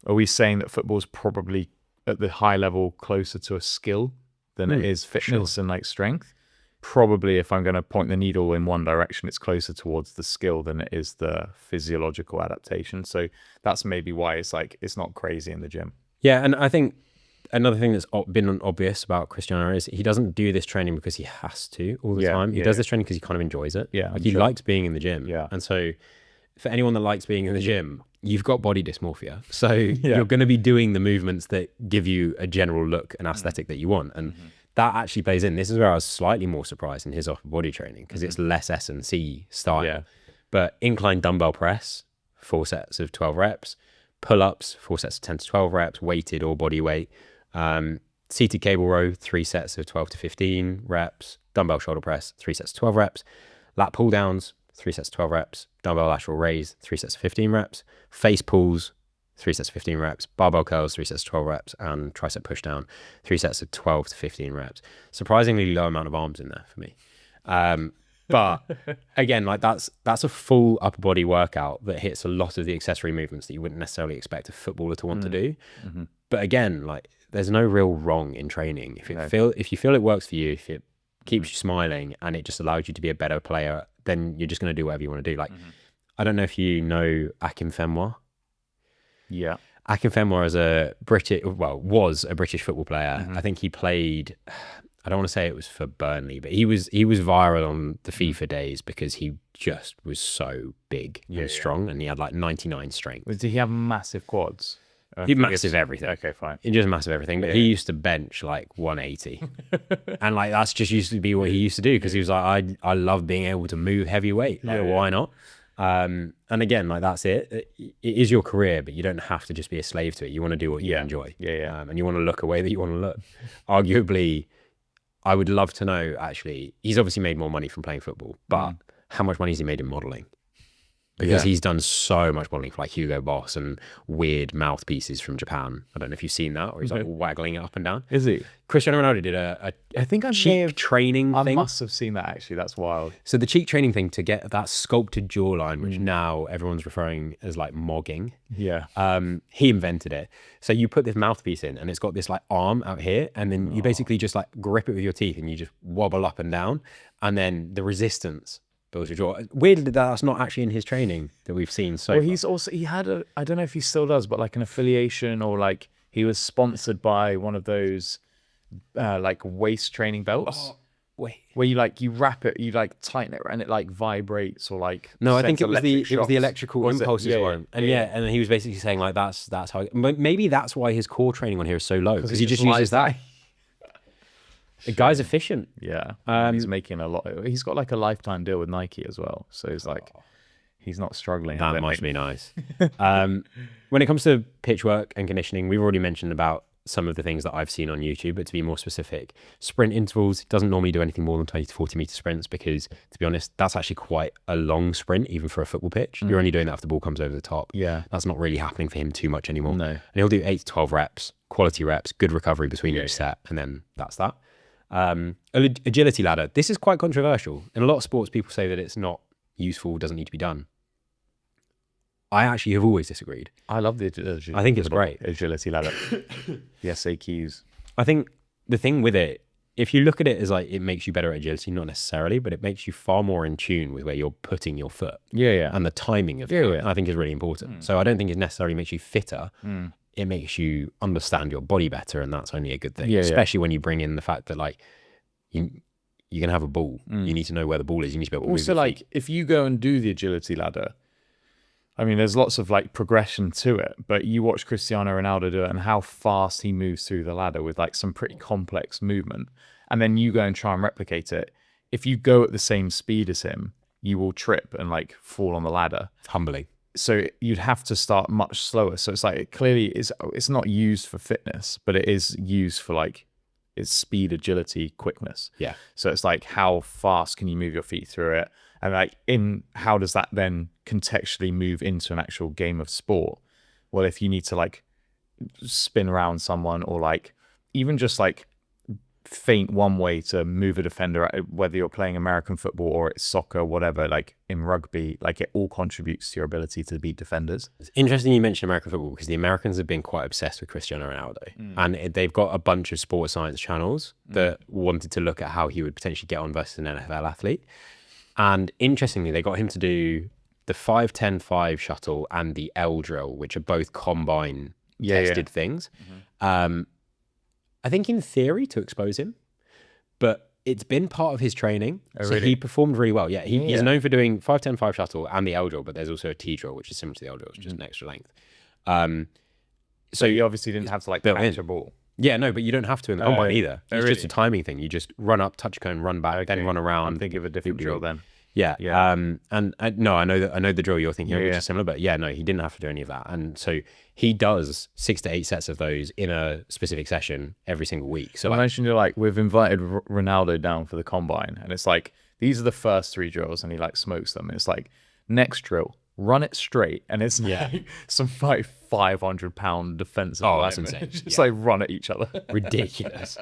are we saying that football's probably at the high level closer to a skill than it is fitness and like strength? Probably, if I'm going to point the needle in one direction, it's closer towards the skill than it is the physiological adaptation. So that's maybe why it's like, it's not crazy in the gym. Yeah, and I think another thing that's been obvious about Cristiano is he doesn't do this training because he has to all the time. He does this training because he kind of enjoys it. Yeah, like he likes being in the gym. Yeah. And so for anyone that likes being in the gym, you've got body dysmorphia. So you're going to be doing the movements that give you a general look and aesthetic that you want. And that actually plays in. This is where I was slightly more surprised in his upper body training, because it's less S&C style. Yeah. But incline dumbbell press, 4 sets of 12 reps. Pull-ups, 4 sets of 10 to 12 reps, weighted or body weight. Seated cable row, 3 sets of 12 to 15 reps. Dumbbell shoulder press, 3 sets of 12 reps. Lat pull downs, 3 sets of 12 reps. Dumbbell lateral raise, 3 sets of 15 reps. Face pulls, 3 sets of 15 reps. Barbell curls, 3 sets of 12 reps. And tricep push down, 3 sets of 12 to 15 reps. Surprisingly low amount of arms in there for me. But again, like that's a full upper body workout that hits a lot of the accessory movements that you wouldn't necessarily expect a footballer to want to do. But again, like there's no real wrong in training. If you feel it works for you, if it keeps you smiling and it just allows you to be a better player, then you're just going to do whatever you want to do. Like, I don't know if you know Akinfenwa. Yeah. Akinfenwa was a British football player. I think he played, I don't want to say it was for Burnley, but he was viral on the FIFA days because he just was so big and strong, and he had like 99 strength. Did he have massive quads? He massive everything. Okay, fine. He just massive everything, but he used to bench like 180, and like that's just used to be what he used to do, because he was like, I love being able to move heavy weight. Like, why not? And again, like that's it. It is your career, but you don't have to just be a slave to it. You want to do what you enjoy. And you want to look a way that you want to look. Arguably, I would love to know, actually, he's obviously made more money from playing football, but how much money has he made in modeling? because he's done so much modeling for like Hugo Boss and weird mouthpieces from Japan. I don't know if you've seen that, or he's like waggling it up and down. Is he? Cristiano Ronaldo did a I think I cheek training I thing. must have seen that actually. That's wild. So the cheek training thing to get that sculpted jawline, which now everyone's referring as like mogging. Yeah. He invented it. So you put this mouthpiece in and it's got this like arm out here, and then you basically just like grip it with your teeth and you just wobble up and down, and then the resistance builds your jaw. Weirdly, that's not actually in his training that we've seen so far. He had a, I don't know if he still does, but like an affiliation, or like he was sponsored by one of those like waist training belts. Wait. Where you wrap it, you like tighten it and it like vibrates, or like No, I think sends it was the electrical impulses Yeah, for yeah. him. And and then he was basically saying like that's how maybe that's why his core training on here is so low, because he just uses that. The guy's efficient. Yeah. He's making a lot. He's got like a lifetime deal with Nike as well, so he's like he's not struggling. That must be nice. When it comes to pitch work and conditioning, we've already mentioned about some of the things that I've seen on YouTube, but to be more specific, sprint intervals, doesn't normally do anything more than 20 to 40 meter sprints, because to be honest, that's actually quite a long sprint, even for a football pitch. You're only doing that if the ball comes over the top. Yeah. That's not really happening for him too much anymore. No. And he'll do 8 to 12 reps, quality reps, good recovery between each set, and then that's that. Agility ladder. This is quite controversial. In a lot of sports, people say that it's not useful, doesn't need to be done. I actually have always disagreed. I love the agility. I think it's great. Agility ladder. The SAQs. I think the thing with it, if you look at it as like it makes you better at agility, not necessarily, but it makes you far more in tune with where you're putting your foot. Yeah. And the timing of it, I think is really important. So I don't think it necessarily makes you fitter. It makes you understand your body better, and that's only a good thing. Especially when you bring in the fact that like you're gonna have a ball. You need to know where the ball is. You need to be able to move your feet. If you go and do the agility ladder, I mean, there's lots of like progression to it, but you watch Cristiano Ronaldo do it and how fast he moves through the ladder with like some pretty complex movement. And then you go and try and replicate it. If you go at the same speed as him, you will trip and like fall on the ladder. Humbling. So you'd have to start much slower. So it's like, it clearly is, it's not used for fitness, but it is used for like its speed, agility, quickness. Yeah. So it's like, how fast can you move your feet through it? And like, how does that then contextually move into an actual game of sport? Well, if you need to like spin around someone, or like even just like feint one way to move a defender, whether you're playing American football or it's soccer, whatever, like in rugby, like it all contributes to your ability to beat defenders. It's interesting you mentioned American football, because the Americans have been quite obsessed with Cristiano Ronaldo, and they've got a bunch of sports science channels that wanted to look at how he would potentially get on versus an NFL athlete. And interestingly, they got him to do the 5-10-5 shuttle and the L drill, which are both combine tested things. I think in theory to expose him, but it's been part of his training. So he performed really well. He's known for doing 5-10-5 shuttle and the L drill, but there's also a T drill, which is similar to the L drill. It's just an extra length. So you obviously didn't have to like catch a ball. Yeah, no, but you don't have to in the combine either. It's just a timing thing. You just run up, touch cone, run back, then run around. I'm thinking of a different drill then. Yeah. And I know the drill you're thinking of, which is similar, but yeah, no, he didn't have to do any of that. And so he does 6 to 8 sets of those in a specific session every single week. So I mentioned, you're like, we've invited Ronaldo down for the combine, and it's like, these are the first 3 drills, and he like smokes them. And it's like, next drill, run it straight, and it's like some like 500-pound defensive. Oh, that's insane. Just like run at each other. Ridiculous.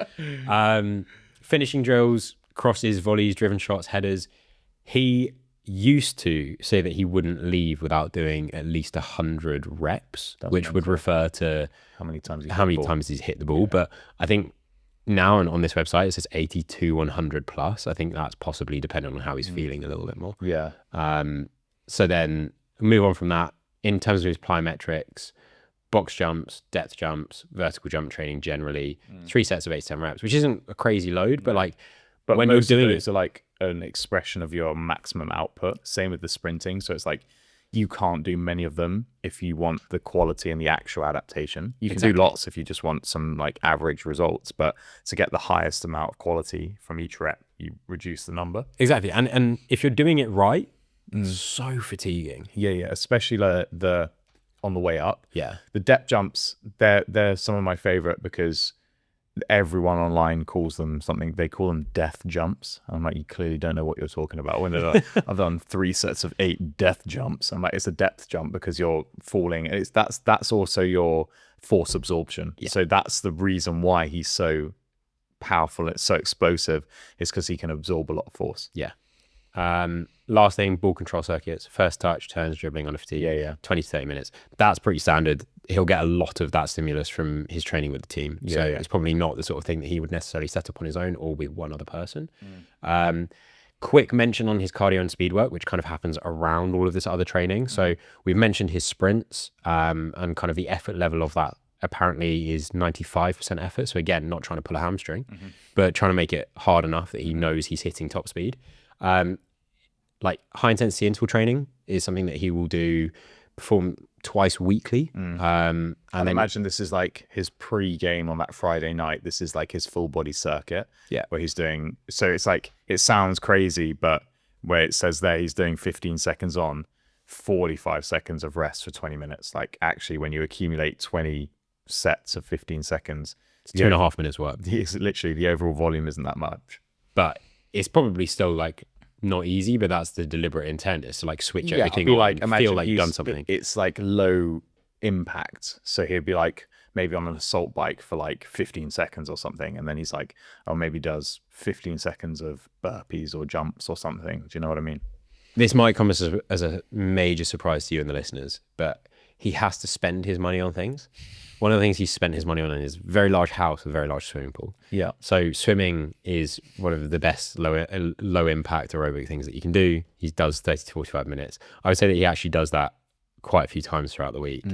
Finishing drills, crosses, volleys, driven shots, headers. He used to say that he wouldn't leave without doing at least 100 reps, which would refer to how many times he's hit the ball. But I think now on this website, it says 80 to 100 plus. I think that's possibly depending on how he's feeling a little bit more. Yeah. So then move on from that. In terms of his plyometrics, box jumps, depth jumps, vertical jump training generally, 3 sets of 8 to 10 reps, which isn't a crazy load, but like, but when you're doing it, it's like an expression of your maximum output. Same with the sprinting. So it's like, you can't do many of them if you want the quality and the actual adaptation. You can do lots if you just want some like average results, but to get the highest amount of quality from each rep, you reduce the number. Exactly. And if you're doing it right, it's so fatiguing. Yeah. Especially the on the way up. Yeah. The depth jumps, they're some of my favorite, because everyone online calls them something. They call them death jumps. I'm like, you clearly don't know what you're talking about. When they're like, I've done 3 sets of 8 death jumps. I'm like, it's a depth jump because you're falling. And that's also your force absorption. Yeah. So that's the reason why he's so powerful. It's so explosive. Is because he can absorb a lot of force. Yeah. Last thing, ball control circuits, first touch, turns, dribbling on a fatigue. Yeah. 20 to 30 minutes. That's pretty standard. He'll get a lot of that stimulus from his training with the team. So it's probably not the sort of thing that he would necessarily set up on his own or with one other person. Quick mention on his cardio and speed work, which kind of happens around all of this other training. So we've mentioned his sprints and kind of the effort level of that apparently is 95% effort. So again, not trying to pull a hamstring, but trying to make it hard enough that he knows he's hitting top speed. Like high intensity interval training is something that he will perform twice weekly. And then imagine this is like his pre-game on that Friday night. This is like his full body circuit. Yeah. Where he's doing, so it's like, it sounds crazy, but where it says there he's doing 15 seconds on, 45 seconds of rest for 20 minutes. Like actually when you accumulate 20 sets of 15 seconds, it's 2.5 minutes work. It's literally the overall volume isn't that much. But it's probably still like not easy, but that's the deliberate intent, is to like switch everything on, like, and feel like you've done something. It's like low impact. So he'd be like maybe on an assault bike for like 15 seconds or something. And then he's like, oh, maybe does 15 seconds of burpees or jumps or something. Do you know what I mean? This might come as a major surprise to you and the listeners, but he has to spend his money on things. One of the things he spent his money on is a very large house with a very large swimming pool. Yeah. So swimming is one of the best low impact aerobic things that you can do. He does 30 to 45 minutes. I would say that he actually does that quite a few times throughout the week,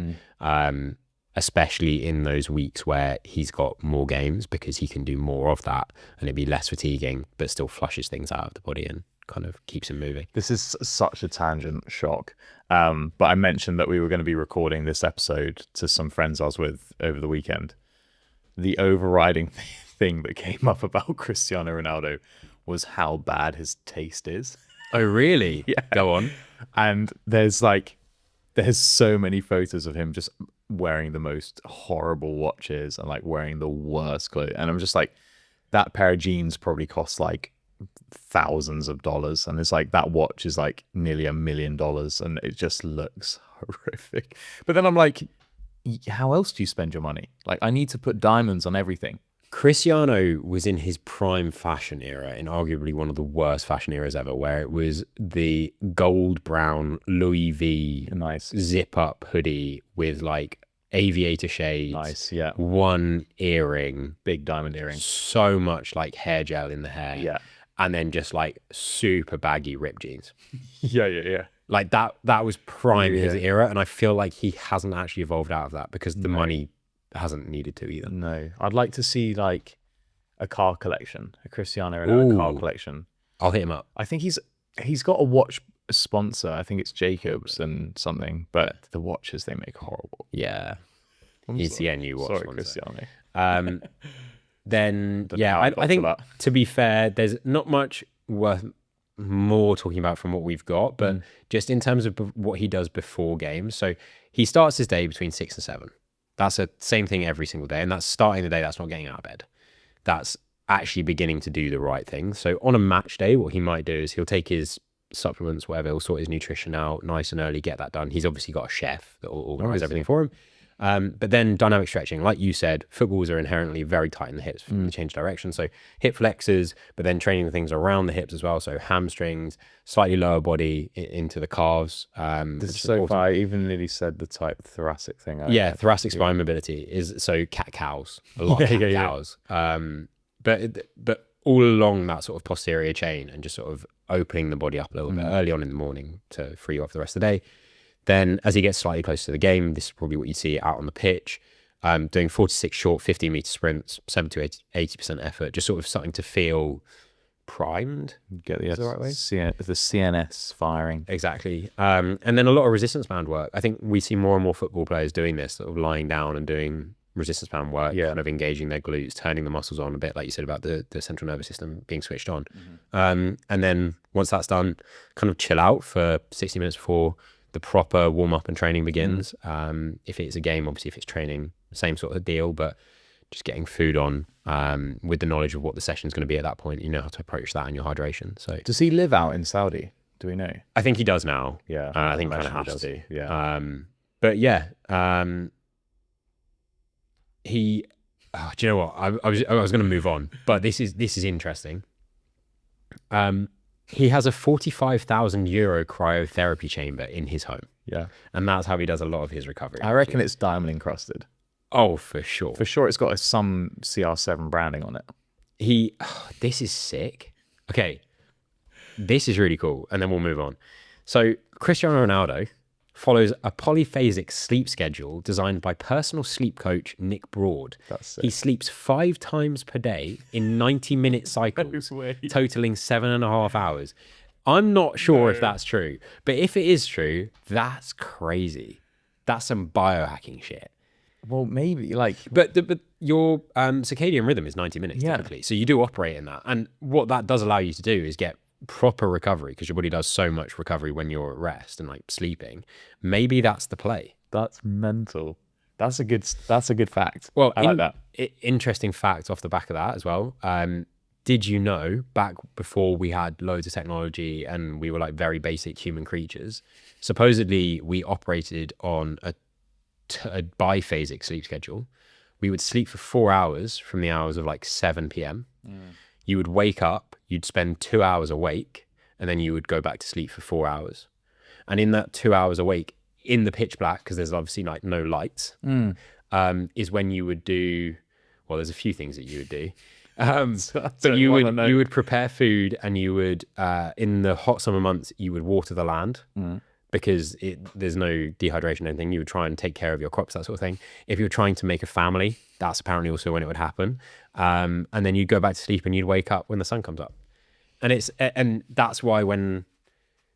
especially in those weeks where he's got more games, because he can do more of that and it'd be less fatiguing, but still flushes things out of the body and kind of keeps him moving. This is such a tangent, shock. But I mentioned that we were going to be recording this episode to some friends I was with over the weekend. The overriding thing that came up about Cristiano Ronaldo was how bad his taste is. Oh, really? Yeah. Go on. And there's so many photos of him just wearing the most horrible watches and like wearing the worst clothes. And I'm just like, that pair of jeans probably costs like thousands of dollars, and it's like that watch is like nearly $1 million, and it just looks horrific. But then I'm like, how else do you spend your money? Like, I need to put diamonds on everything. Cristiano was in his prime fashion era, in arguably one of the worst fashion eras ever, where it was the gold brown Louis V zip up hoodie with like aviator shades, one earring, big diamond earring, so much like hair gel in the hair, and then just like super baggy ripped jeans. Like that was prime his era, and I feel like he hasn't actually evolved out of that because the money hasn't needed to either. No, I'd like to see like a car collection, a Cristiano Ronaldo car collection. I'll hit him up. I think he's got a watch sponsor. I think it's Jacobs and something, but the watches they make horrible. Yeah, he's the new watch Sorry, sponsor. Cristiano. Then I think to be fair, there's not much worth more talking about from what we've got, but just in terms of what he does before games. So he starts his day between 6 and 7. That's the same thing every single day, and that's starting the day. That's not getting out of bed. That's actually beginning to do the right thing. So on a match day, what he might do is he'll take his supplements, whatever, he'll sort his nutrition out nice and early, get that done. He's obviously got a chef that will organize everything for him. But then dynamic stretching, like you said, footballs are inherently very tight in the hips from the change direction. So hip flexors, but then training the things around the hips as well. So hamstrings, slightly lower body into the calves. This is so far. I even nearly said the type thoracic thing. Thoracic spine mobility is so cat cows, a lot of cat cows. But all along that sort of posterior chain and just sort of opening the body up a little bit early on in the morning to free you up for the rest of the day. Then as he gets slightly closer to the game, this is probably what you see out on the pitch, doing 4 to 6 short 15-meter sprints, 7 to 80% effort, just sort of starting to feel primed. Get the right way? The CNS firing. Exactly. And then a lot of resistance band work. I think we see more and more football players doing this, sort of lying down and doing resistance band work, kind of engaging their glutes, turning the muscles on a bit, like you said about the central nervous system being switched on. And then once that's done, kind of chill out for 60 minutes before the proper warm-up and training begins. If it's a game, obviously if it's training, same sort of deal, but just getting food on with the knowledge of what the session's going to be at that point. You know how to approach that and your hydration. So Does he live out in Saudi? Do we know? I think he does now. Yeah, I think he kind of imagine has he does. to. Yeah. But yeah, he. Oh, do you know what? I was going to move on, but this is interesting. He has a 45,000 euro cryotherapy chamber in his home, Yeah. and that's how he does a lot of his recovery. I reckon it's diamond encrusted. Oh, for sure. For sure, it's got some CR7 branding on it. This is sick. Okay, this is really cool, and then we'll move on. So Cristiano Ronaldo follows a polyphasic sleep schedule designed by personal sleep coach Nick Broad. That's sick. He sleeps 5 times per day in 90-minute cycles, totaling 7.5 hours. I'm not sure if that's true, but if it is true, that's crazy. That's some biohacking shit. Well, maybe But your circadian rhythm is 90 minutes typically, so you do operate in that. And what that does allow you to do is get proper recovery, because your body does so much recovery when you're at rest and like sleeping. Maybe that's the play. that's mental. That's a good fact. Well, I like that. Interesting fact off the back of that as well. Did you know, back before we had loads of technology and we were like very basic human creatures, supposedly we operated on a biphasic sleep schedule. We would sleep for 4 hours from the hours of like 7 p.m. You would wake up, you'd spend 2 hours awake, and then you would go back to sleep for 4 hours. And in that 2 hours awake, in the pitch black, because there's obviously like no lights, is when you would do, well, there's a few things that you would do. But you would prepare food, and you would, in the hot summer months, you would water the land. Because there's no dehydration or anything. You would try and take care of your crops, that sort of thing. If you're trying to make a family, that's apparently also when it would happen. And then you'd go back to sleep and you'd wake up when the sun comes up. And that's why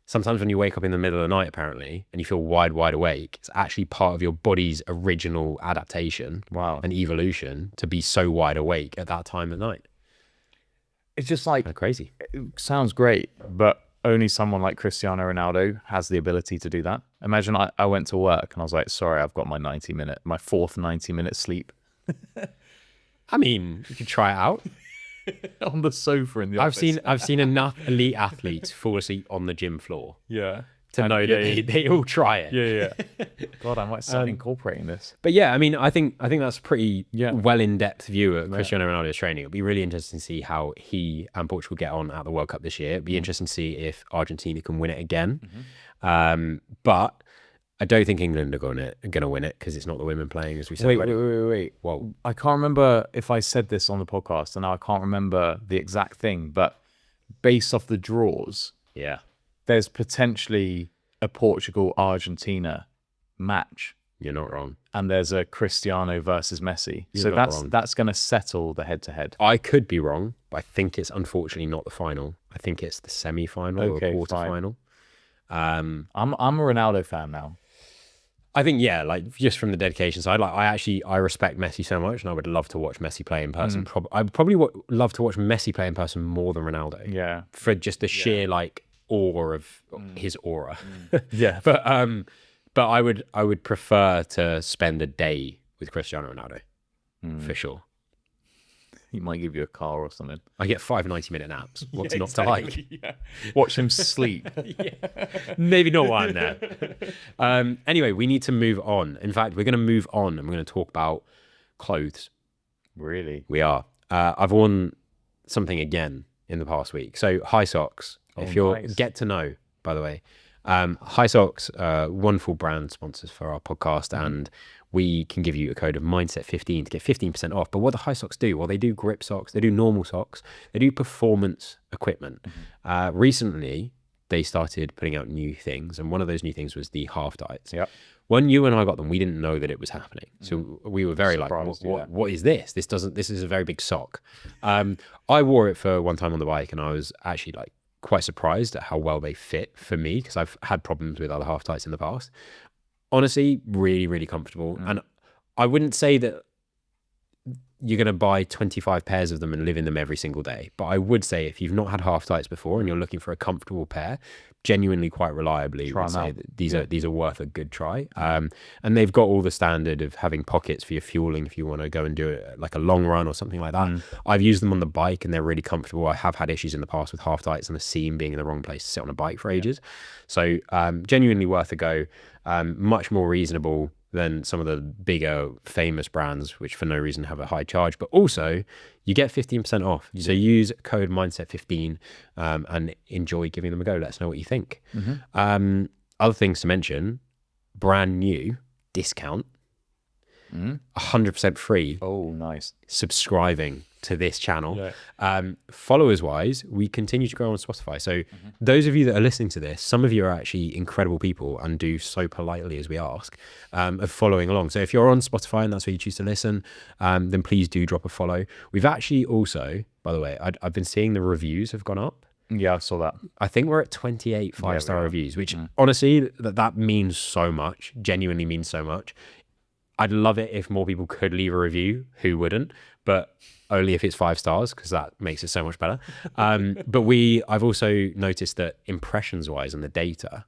sometimes when you wake up in the middle of the night, apparently, and you feel wide awake, it's actually part of your body's original adaptation and evolution to be so wide awake at that time of night. It's just like crazy. It sounds great, but only someone like Cristiano Ronaldo has the ability to do that. Imagine I went to work and I was like, sorry, I've got my fourth 90-minute sleep. I mean, you could try it out. On the sofa in the office. I've seen enough elite athletes fall asleep on the gym floor. Yeah. To know that they all try it. Yeah. God, I might start incorporating this. But yeah, I mean, I think that's a pretty well in-depth view of Cristiano Ronaldo's training. It'll be really interesting to see how he and Portugal get on at the World Cup this year. It'll be interesting to see if Argentina can win it again. But I don't think England are going to win it, because it's not the women playing, as we said. Wait. Well, I can't remember if I said this on the podcast, and now I can't remember the exact thing, but based off the draws, there's potentially a Portugal-Argentina match. You're not wrong. And there's a Cristiano versus Messi. So that's going to settle the head-to-head. I could be wrong, but I think it's unfortunately not the final. I think it's the semi-final or quarter-final. I'm a Ronaldo fan now. I think, like just from the dedication side, like I respect Messi so much, and I would love to watch Messi play in person. I would probably love to watch Messi play in person more than Ronaldo. Yeah. For just the sheer like awe of his aura. Yeah. But I would prefer to spend a day with Cristiano Ronaldo for sure. He might give you a car or something. I get 5 90-minute naps. What's not to like? Yeah. Watch him sleep. Maybe not one there. Anyway, we need to move on. In fact, we're going to move on and we're going to talk about clothes. Really? We are. I've worn something again in the past week. So high socks. If you're get to know, by the way, high socks, wonderful brand sponsors for our podcast, and we can give you a code of mindset15 to get 15% off. But what the high socks do? Well, they do grip socks, they do normal socks, they do performance equipment. Recently, they started putting out new things, and one of those new things was the half diets. Yep. When you and I got them, we didn't know that it was happening. So we were very surprised, what is this? This is a very big sock. I wore it for one time on the bike, and I was actually like quite surprised at how well they fit for me, because I've had problems with other half tights in the past. Honestly, really, really comfortable. And I wouldn't say that you're going to buy 25 pairs of them and live in them every single day. But I would say if you've not had half tights before and you're looking for a comfortable pair, genuinely quite reliably would say that these are worth a good try. And they've got all the standard of having pockets for your fueling if you want to go and do it like a long run or something like that. I've used them on the bike and they're really comfortable. I have had issues in the past with half tights and the seam being in the wrong place to sit on a bike for ages. So genuinely worth a go. Much more reasonable than some of the bigger famous brands, which for no reason have a high charge, but also you get 15% off. So use code mindset15 and enjoy giving them a go. Let us know what you think. Other things to mention, brand new discount, 100% free. Oh, nice. Subscribing to this channel. Followers wise, we continue to grow on Spotify. So those of you that are listening to this, some of you are actually incredible people and do so politely as we ask of following along. So if you're on Spotify and that's where you choose to listen, then please do drop a follow. We've actually also, by the way, I've been seeing the reviews have gone up. Yeah, I saw that. I think we're at 28 5-star reviews, which honestly, that means so much, genuinely means so much. I'd love it if more people could leave a review. Who wouldn't? But only if it's 5 stars, because that makes it so much better. But I've also noticed that impressions wise on the data,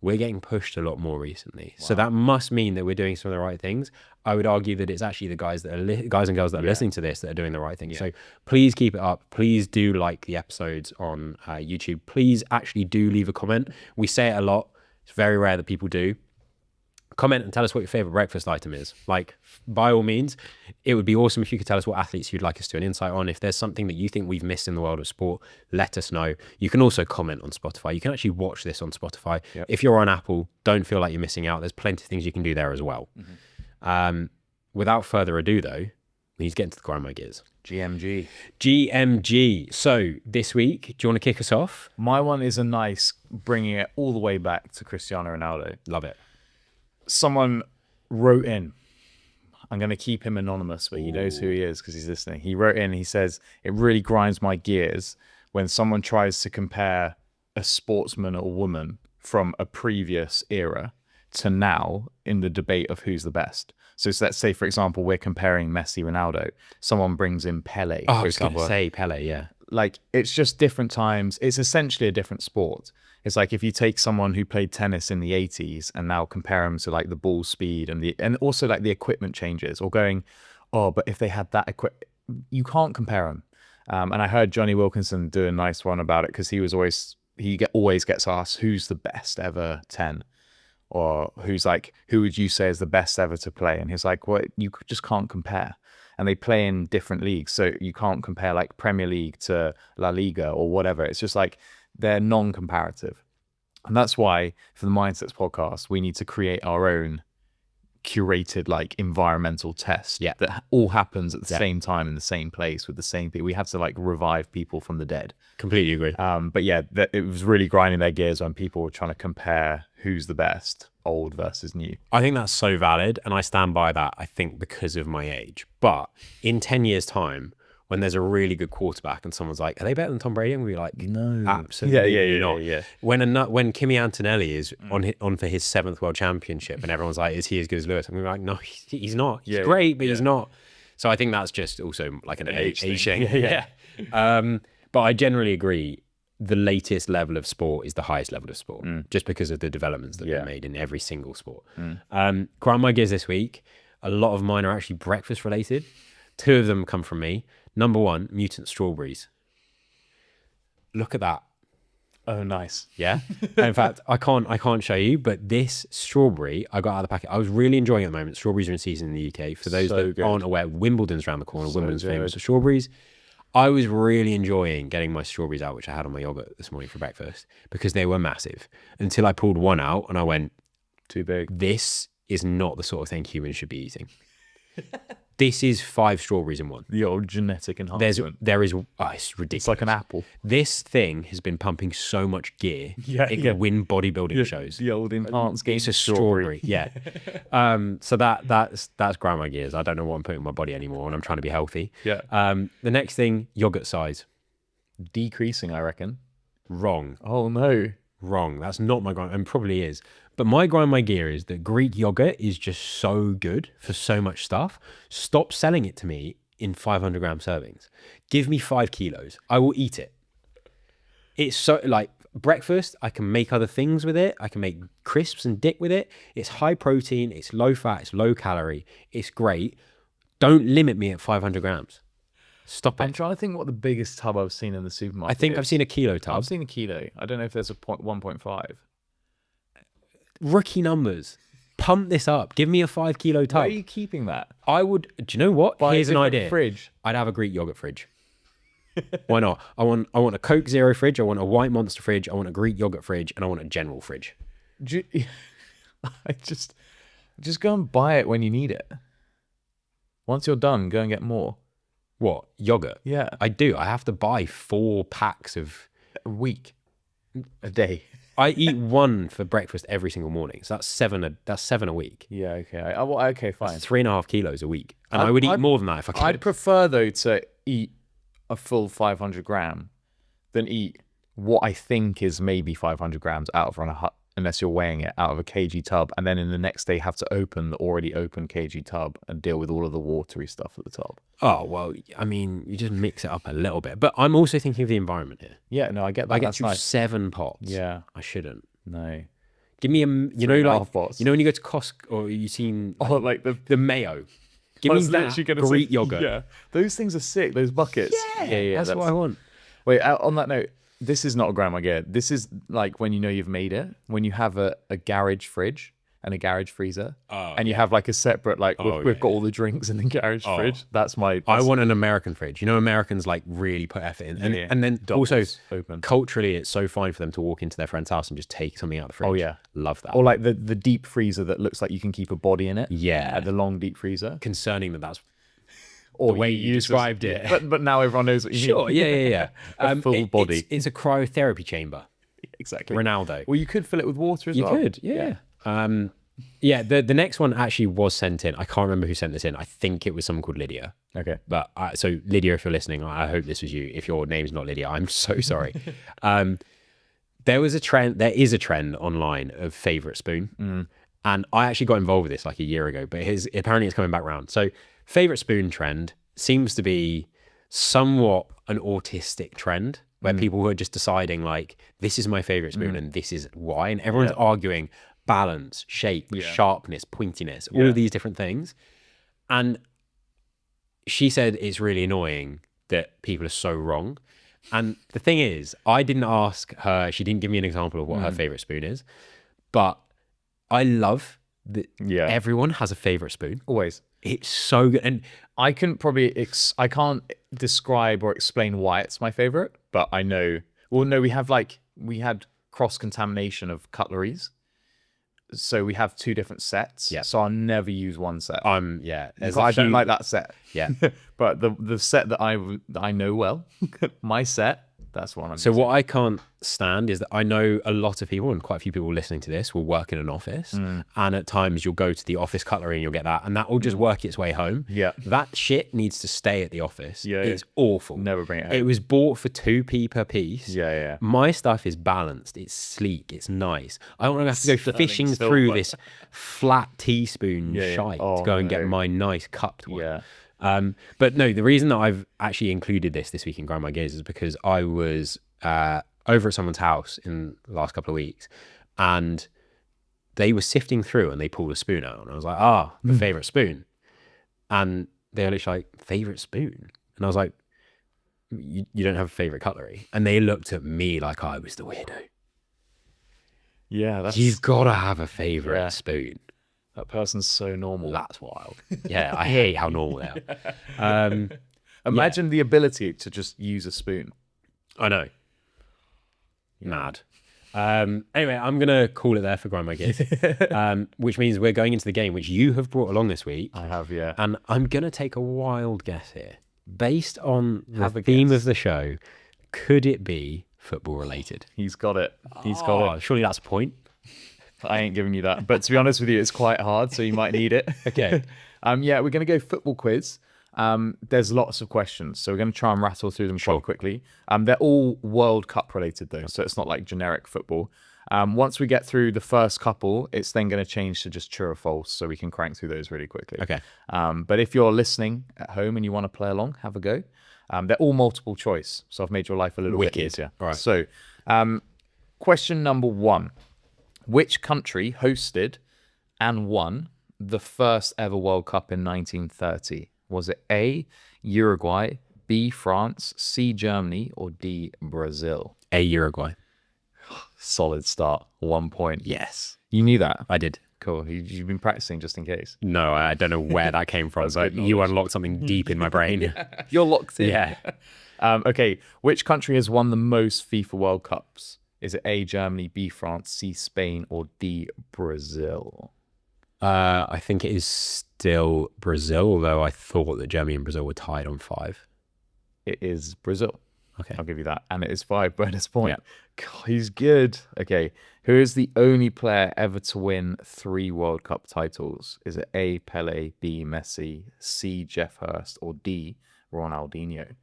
we're getting pushed a lot more recently. Wow. So that must mean that we're doing some of the right things. I would argue that it's actually the guys and girls that are listening to this that are doing the right thing. So please keep it up. Please do like the episodes on YouTube. Please actually do leave a comment. We say it a lot. It's very rare that people do. Comment and tell us what your favorite breakfast item is. Like, by all means, it would be awesome if you could tell us what athletes you'd like us to do an insight on. If there's something that you think we've missed in the world of sport, let us know. You can also comment on Spotify. You can actually watch this on Spotify. If you're on Apple, don't feel like you're missing out. There's plenty of things you can do there as well. Without further ado, though, we need to get into the grind my gears. GMG. So this week, do you want to kick us off? My one is a nice bringing it all the way back to Cristiano Ronaldo. Love it. Someone wrote in, I'm going to keep him anonymous, but he knows who he is because he's listening. He wrote in, he says, it really grinds my gears when someone tries to compare a sportsman or woman from a previous era to now in the debate of who's the best. So let's say, for example, we're comparing Messi, Ronaldo. Someone brings in Pele. I was going to say Pele, yeah. Like, it's just different times. It's essentially a different sport. It's like if you take someone who played tennis in the 80s and now compare them to like the ball speed and also like the equipment changes, or going, oh, but if they had that equipment, you can't compare them. And I heard Johnny Wilkinson do a nice one about it because he always gets asked who's the best ever 10, or who would you say is the best ever to play? And he's like, well, you just can't compare. And they play in different leagues, so you can't compare like Premier League to La Liga or whatever. It's just like they're non-comparative. And that's why for the MindSets podcast, we need to create our own curated like environmental test that all happens at the same time in the same place with the same people. We have to like revive people from the dead. Completely agree. But yeah, it was really grinding their gears when people were trying to compare who's the best, old versus new. I think that's so valid, and I stand by that, I think, because of my age. But in 10 years' time, when there's a really good quarterback and someone's like, are they better than Tom Brady? And we're like, no, absolutely not. When Kimi Antonelli is on for his 7th world championship and everyone's like, is he as good as Lewis? And we're like, no, he's not. He's great, but he's not. So I think that's just also like an age thing. But I generally agree. The latest level of sport is the highest level of sport, just because of the developments that are made in every single sport. Grind my gears this week. A lot of mine are actually breakfast related. 2 of them come from me. Number 1, mutant strawberries. Look at that. Oh, nice. Yeah. In fact, I can't show you, but this strawberry I got out of the packet. I was really enjoying it at the moment. Strawberries are in season in the UK. For those that aren't aware, Wimbledon's around the corner. Wimbledon's famous for strawberries. I was really enjoying getting my strawberries out, which I had on my yogurt this morning for breakfast, because they were massive, until I pulled one out and I went, too big. This is not the sort of thing humans should be eating. This is 5 strawberries in one. The old genetic enhancement. It's ridiculous. It's like an apple. This thing has been pumping so much gear. It can win bodybuilding shows. The old enhanced It's a strawberry. So that's grind my gears. I don't know what I'm putting in my body anymore, and I'm trying to be healthy. The next thing, yogurt size. Decreasing, I reckon. Wrong. Oh no. Wrong. That's not my grind, and probably is. But my grind my gear is that Greek yogurt is just so good for so much stuff. Stop selling it to me in 500 gram servings. Give me 5 kilos. I will eat it. It's so like breakfast. I can make other things with it. I can make crisps and dip with it. It's high protein. It's low fat. It's low calorie. It's great. Don't limit me at 500 grams. Stop it. I'm trying to think what the biggest tub I've seen in the supermarket I think I've seen a kilo tub. I've seen a kilo. I don't know if there's a 1.5. Rookie numbers. Pump this up. Give me a 5 kilo tub. Where are you keeping that? I would. Do you know what? Buy Here's a an different idea. fridge. I'd have a Greek yogurt fridge. Why not? I want a Coke Zero fridge. I want a White Monster fridge. I want a Greek yogurt fridge, and I want a general fridge. I just go and buy it when you need it. Once you're done, go and get more. What? Yogurt? Yeah. I do. I have to buy 4 packs of A week. A day. I eat one for breakfast every single morning. So that's 7 a week. Yeah, okay. Okay, fine. That's 3.5 kilos a week. And I would eat more than that if I could. I'd prefer, though, to eat a full 500 gram than eat what I think is maybe 500 grams out of unless you're weighing it, out of a kg tub, and then in the next day have to open the already open kg tub and deal with all of the watery stuff at the top. Oh, well, I mean, you just mix it up a little bit. But I'm also thinking of the environment here. Yeah, no, I get that. I get That's through nice. 7 pots. Yeah. I shouldn't. No. Give me half pots. you know when you go to Costco or you've seen Oh, like the mayo. Give me that Greek yogurt. Yeah. Those things are sick, those buckets. Yeah, that's what I want. Wait, on that note, this is not a grandma gear. This is like when you know you've made it, when you have a garage fridge and a garage freezer, and you have like a separate, like, we've got all the drinks in the garage fridge. That's I want an American fridge. You know, Americans like really put effort in. And then also open. Culturally, it's so fine for them to walk into their friend's house and just take something out of the fridge. Oh, yeah. Love that. Or like the deep freezer that looks like you can keep a body in it. Yeah. The long deep freezer. Concerning that's Or the way you described it. But now everyone knows what you mean. Sure, yeah. A full body. It's a cryotherapy chamber. Exactly. Ronaldo. Well, you could fill it with water as You well. could, yeah. The next one actually was sent in. I can't remember who sent this in. I think it was someone called Lydia. Okay. But so Lydia, if you're listening, I hope this was you. If your name's not Lydia, I'm so sorry. There is a trend online of favorite spoon. And I actually got involved with this like a year ago, but apparently it's coming back round. So favorite spoon trend seems to be somewhat an autistic trend where people are just deciding like, this is my favorite spoon and this is why. And everyone's arguing balance, shape, sharpness, pointiness, all of these different things. And she said it's really annoying that people are so wrong. And the thing is, I didn't ask her, she didn't give me an example of what her favorite spoon is, but I love that everyone has a favorite spoon. Always. It's so good. And I can probably, I can't describe or explain why it's my favorite, but I know, well, no, we had cross-contamination of cutleries. So we have 2 different sets. Yeah. So I'll never use one set. I don't like that set. Yeah. But the set that I know well, my set, that's one I'm So using. what I can't stand is that I know a lot of people, and quite a few people listening to this, will work in an office. And at times you'll go to the office cutlery and you'll get that, and that will just work its way home. Yeah. That shit needs to stay at the office. Yeah. It's awful. Never bring it home. It was bought for 2p per piece. Yeah. My stuff is balanced. It's sleek. It's nice. I don't want to have to go Sterling fishing silver. through this flat teaspoon shite Oh, to go and get no. my nice cupped one. Yeah. But no, the reason that I've actually included this week in Grandma Gears is because I was over at someone's house in the last couple of weeks, and they were sifting through and they pulled a spoon out, and I was like, the favorite spoon. And they were literally like, favorite spoon? And I was like, you don't have a favorite cutlery? And they looked at me like I was the weirdo. Yeah. You've got to have a favorite spoon. That person's so normal. That's wild. Yeah, I hate how normal they are. Imagine the ability to just use a spoon. I know. Mad. Anyway, I'm going to call it there for Grandma Gears, which means we're going into the game, which you have brought along this week. I have, yeah. And I'm going to take a wild guess here. Based on the theme of the show, could it be football related? He's got it. He's got it. Surely that's a point. I ain't giving you that. But to be honest with you, it's quite hard, so you might need it. Okay. We're going to go football quiz. There's lots of questions, so we're going to try and rattle through them quite quickly. They're all World Cup related though, so it's not like generic football. Once we get through the first couple, it's then going to change to just true or false, so we can crank through those really quickly. Okay. But if you're listening at home and you want to play along, have a go. They're all multiple choice, so I've made your life a little bit easier. All right. So, question number 1. Which country hosted and won the first ever World Cup in 1930? Was it A, Uruguay, B, France, C, Germany, or D, Brazil? A, Uruguay. Solid start. 1 point. Yes. You knew that? I did. Cool. You've been practicing just in case. No, I don't know where that came from, but you unlocked something deep in my brain. You're locked in. Yeah. Okay. Which country has won the most FIFA World Cups? Is it A, Germany, B, France, C, Spain, or D, Brazil? I think it is still Brazil, although I thought that Germany and Brazil were tied on 5. It is Brazil. Okay. I'll give you that. And it is 5 bonus point. Yeah. God, he's good. Okay. Who is the only player ever to win 3 World Cup titles? Is it A, Pele, B, Messi, C, Jeff Hurst, or D, Ronaldinho?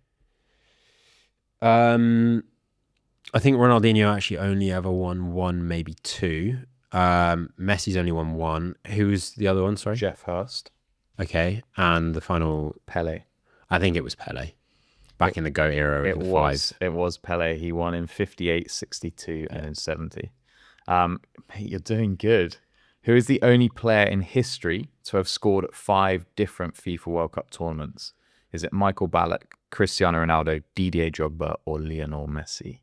I think Ronaldinho actually only ever won 1, maybe 2. Messi's only won 1. Who was the other one? Sorry. Jeff Hurst. Okay. And the final, Pele. I think it was Pele. Back in the GOAT era. It was Pele. He won in 58, 62, and in 70. Mate, you're doing good. Who is the only player in history to have scored at 5 different FIFA World Cup tournaments? Is it Michael Ballack, Cristiano Ronaldo, Didier Drogba, or Lionel Messi?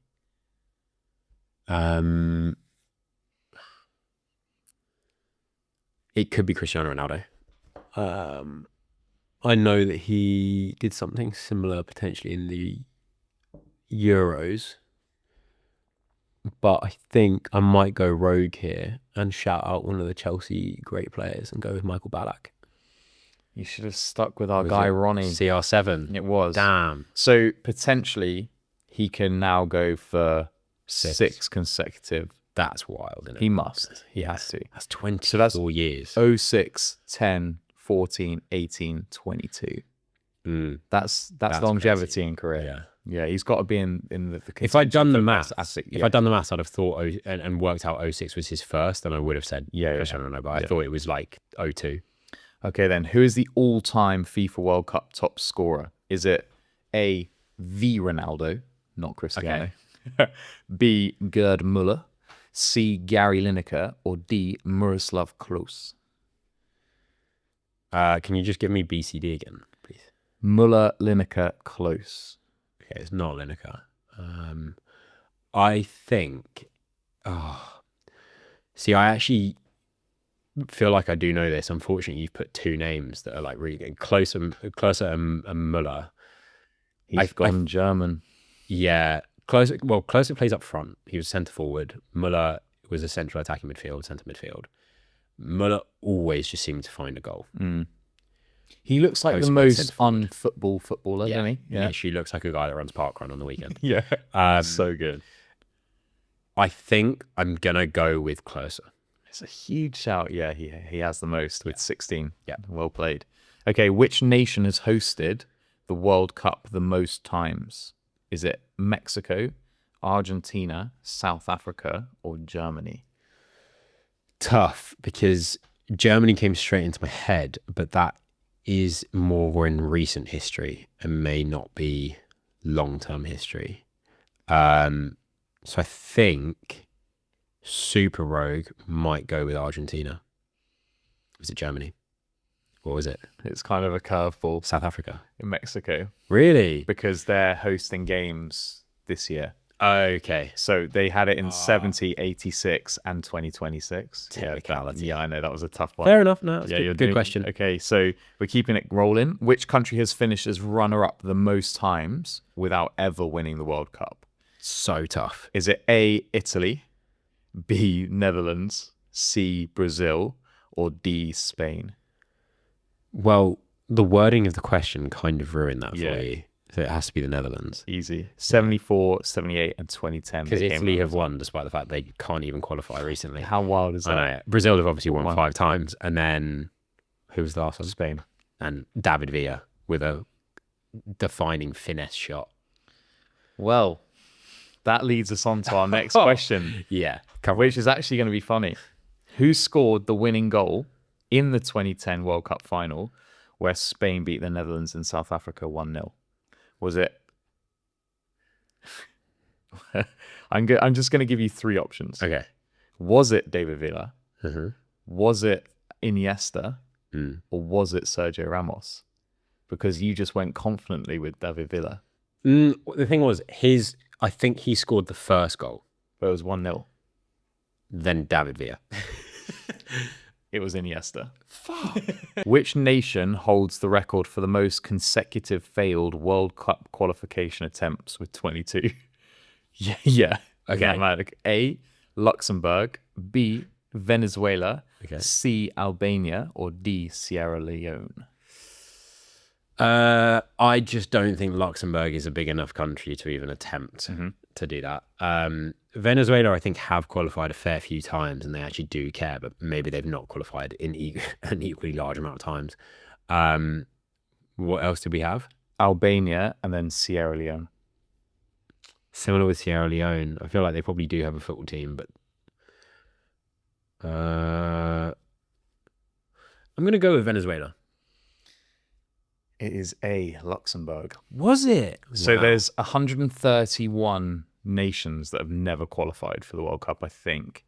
It could be Cristiano Ronaldo. I know that he did something similar potentially in the Euros, but I think I might go rogue here and shout out one of the Chelsea great players and go with Michael Ballack. You should have stuck with our guy Ronnie. CR7. It was. Damn. So potentially he can now go for 6 consecutive. That's wild, isn't it? He must. He has to. That's 24 So that's years. 06, 10, 14, 18, 22. That's longevity crazy. in career. Yeah. Yeah, he's got to be in the If I'd done the maths, yeah. if I'd done the maths, I'd have thought and worked out 06 was his first, and I would have said Cristiano Ronaldo, but I thought it was like 02. Okay, then who is the all-time FIFA World Cup top scorer? Is it A, the Ronaldo, not Cristiano, B, Gerd Müller, C, Gary Lineker, or D, Miroslav Klose? Can you just give me BCD again, please? Müller, Lineker, Klose. Okay, it's not Lineker. I think. See, I actually feel like I do know this. Unfortunately, you've put 2 names that are like really good. Klose and Müller. He's gone German. Yeah, Klose plays up front. He was centre forward. Müller was a central attacking midfield, centre midfield. Müller always just seemed to find a goal. He looks like the most unfootball footballer, doesn't he? Yeah, she looks like a guy that runs parkrun on the weekend. Yeah, so good. I think I'm gonna go with Klose. It's a huge shout. Yeah, he has the most with 16. Yeah, well played. Okay, which nation has hosted the World Cup the most times? Is it Mexico, Argentina, South Africa, or Germany? Tough, because Germany came straight into my head, but that is more in recent history and may not be long-term history. So I think Super Rogue might go with Argentina. Was it Germany? What was it? It's kind of a curveball. South Africa. In Mexico. Really? Because they're hosting games this year. Okay. So they had it in 70, 86, and 2026. Technicality. Yeah, I know. That was a tough one. Fair enough. No, that's you're good question. Okay, so we're keeping it rolling. Which country has finished as runner-up the most times without ever winning the World Cup? So tough. Is it A, Italy, B, Netherlands, C, Brazil, or D, Spain? Well, the wording of the question kind of ruined that for you. So it has to be the Netherlands. Easy. 74, 78, and 2010. Because Italy have won despite the fact they can't even qualify recently. How wild is that? I know. Brazil have obviously won 5 times. And then, who was the last one? Spain. And David Villa with a defining finesse shot. Well, That leads us on to our next question, Yeah. which is actually going to be funny. Who scored the winning goal in the 2010 World Cup final where Spain beat the Netherlands and South Africa 1-0? Was it... I'm just going to give you three options. Okay. Was it David Villa? Uh-huh. Was it Iniesta? Or was it Sergio Ramos? Because you just went confidently with David Villa. The thing was, I think he scored the first goal. But it was 1-0. Then David Villa. It was Iniesta. Fuck. Which nation holds the record for the most consecutive failed World Cup qualification attempts with 22? Yeah. Okay. Mathematic. A, Luxembourg. B, Venezuela. Okay. C, Albania. Or D, Sierra Leone. I just don't think Luxembourg is a big enough country to even attempt to do that. Venezuela, I think, have qualified a fair few times, and they actually do care, but maybe they've not qualified in an equally large amount of times. What else did we have? Albania and then Sierra Leone. Similar with Sierra Leone. I feel like they probably do have a football team, but I'm going to go with Venezuela. It is A, Luxembourg. Was it? So Wow. there's 131 nations that have never qualified for the World Cup, I think.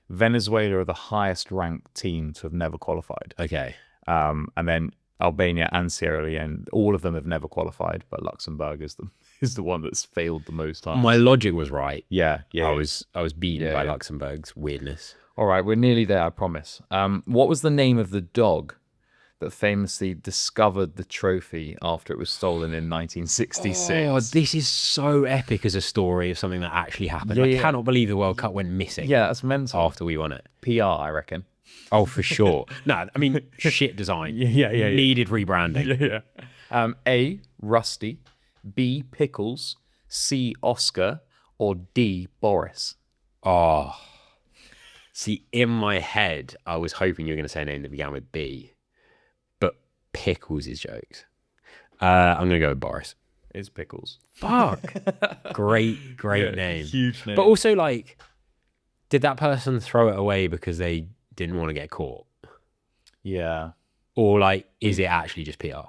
Venezuela are the highest ranked team to have never qualified. Okay. And then Albania and Sierra Leone, all of them have never qualified, but Luxembourg is the one that's failed the most times. My logic was right. Yeah. I was beaten by Yeah. Luxembourg's weirdness. All right, we're nearly there, I promise. What was the name of the dog that famously discovered the trophy after it was stolen in 1966? Oh, this is so epic as a story of something that actually happened. I cannot believe the World Cup went missing. Yeah, that's mental. After we won it. PR, I reckon. Oh, for sure. No, I mean, shit design. Yeah. Needed rebranding. Yeah. A, Rusty. B, Pickles. C, Oscar. Or D, Boris. Oh. See, in my head, I was hoping you were going to say a name that began with B. But Pickles is jokes. I'm going to go with Boris. It's Pickles. Fuck. Great name. Huge name. But also, like, did that person throw it away because they didn't want to get caught? Yeah. Or, like, is it actually just PR?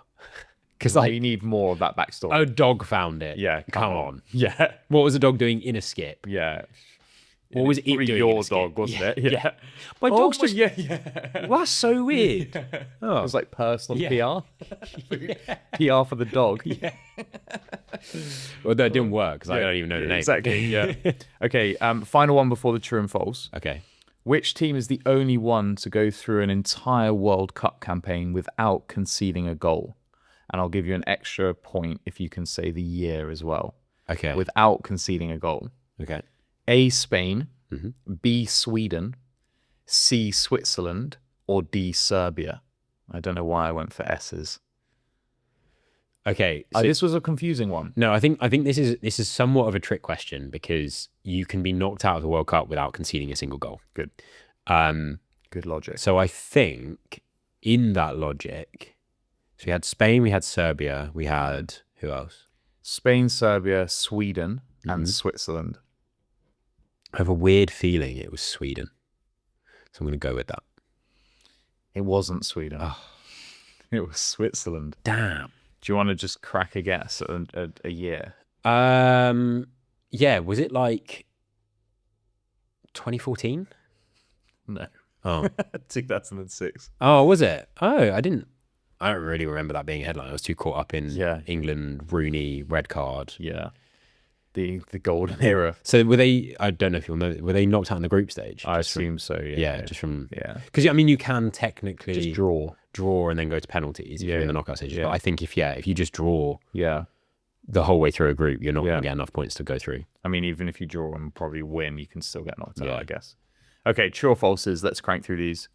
Because, Like, like, you need more of that backstory. a dog found it. Yeah. Come on. Yeah. What was the dog doing in a skip? Yeah. What was it Probably doing? your in a skip? dog, wasn't it? Yeah. My dog's just... Yeah. Well, that's so weird. It Oh. was like personal Yeah. PR. PR for the dog. Yeah. Well, that didn't work because I don't even know the name. Exactly. Yeah. Okay. Final one before the true and false. Okay. Which team is the only one to go through an entire World Cup campaign without conceding a goal? And I'll give you an extra point if you can say the year as well. Okay. Without conceding a goal. Okay. A, Spain. B, Sweden. C, Switzerland. Or D, Serbia. I don't know why I went for S's. Okay. So, This was a confusing one. no, I think this is somewhat of a trick question because you can be knocked out of the World Cup without conceding a single goal. Good. Good logic. So I think in that logic, so we had Spain, we had Serbia, we had who else? Spain, Serbia, Sweden, and Switzerland. I have a weird feeling it was Sweden. So I'm going to go with that. It wasn't Sweden. Oh. It was Switzerland. Damn. Do you want to just crack a guess at a year? Yeah, was it like 2014? No. Oh. 2006. Oh, was it? Oh, I don't really remember that being a headline. I was too caught up in England, Rooney, red card. Yeah. The golden era. So were they, I don't know if you'll know, were they knocked out in the group stage? I assume so, yeah. Yeah, just from... Yeah. Because, I mean, you can technically... Just draw and then go to penalties if you're in the knockout stage. Yeah. But I think if you just draw Yeah. the whole way through a group, you're not going to get enough points to go through. I mean, even if you draw and probably win, you can still get knocked out, Yeah. I guess. Okay, true or falses. Let's crank through these.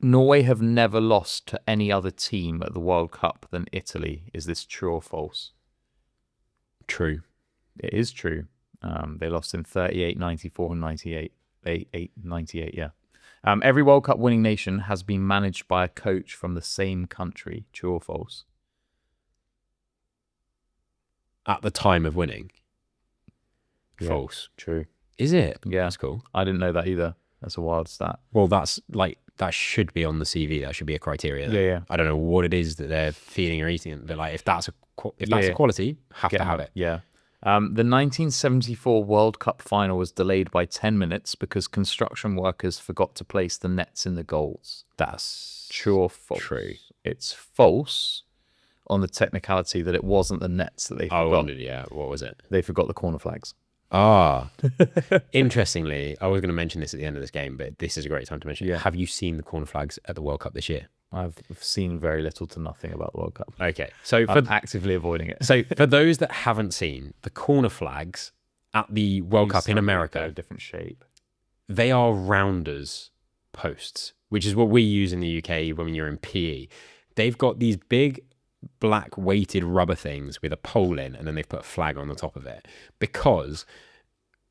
Norway have never lost to any other team at the World Cup than Italy. Is this true or false? True. It is true. They lost in 38, 94, and 98. 98, yeah. Every World Cup winning nation has been managed by a coach from the same country. True or false? At the time of winning. False. True. Is it? Yeah. That's cool. I didn't know that either. That's a wild stat. Well, that's like, that should be on the CV. That should be a criteria. Then. Yeah. I don't know what it is that they're feeding or eating, but like, if that's a quality, have to have it. Yeah. The 1974 World Cup final was delayed by 10 minutes because construction workers forgot to place the nets in the goals. That's True or false? true. It's false on the technicality that it wasn't the nets that they forgot. Yeah. What was it? They forgot the corner flags. Ah, interestingly, I was going to mention this at the end of this game, but this is a great time to mention. Yeah. Have you seen the corner flags at the World Cup this year? I've seen very little to nothing about the World Cup. Okay, so I'm actively avoiding it. so for those that haven't seen the corner flags at the World Cup in America, they're a different shape. they are rounders posts, which is what we use in the UK when you're in PE. They've got these big black weighted rubber things with a pole in, and then they've put a flag on the top of it, because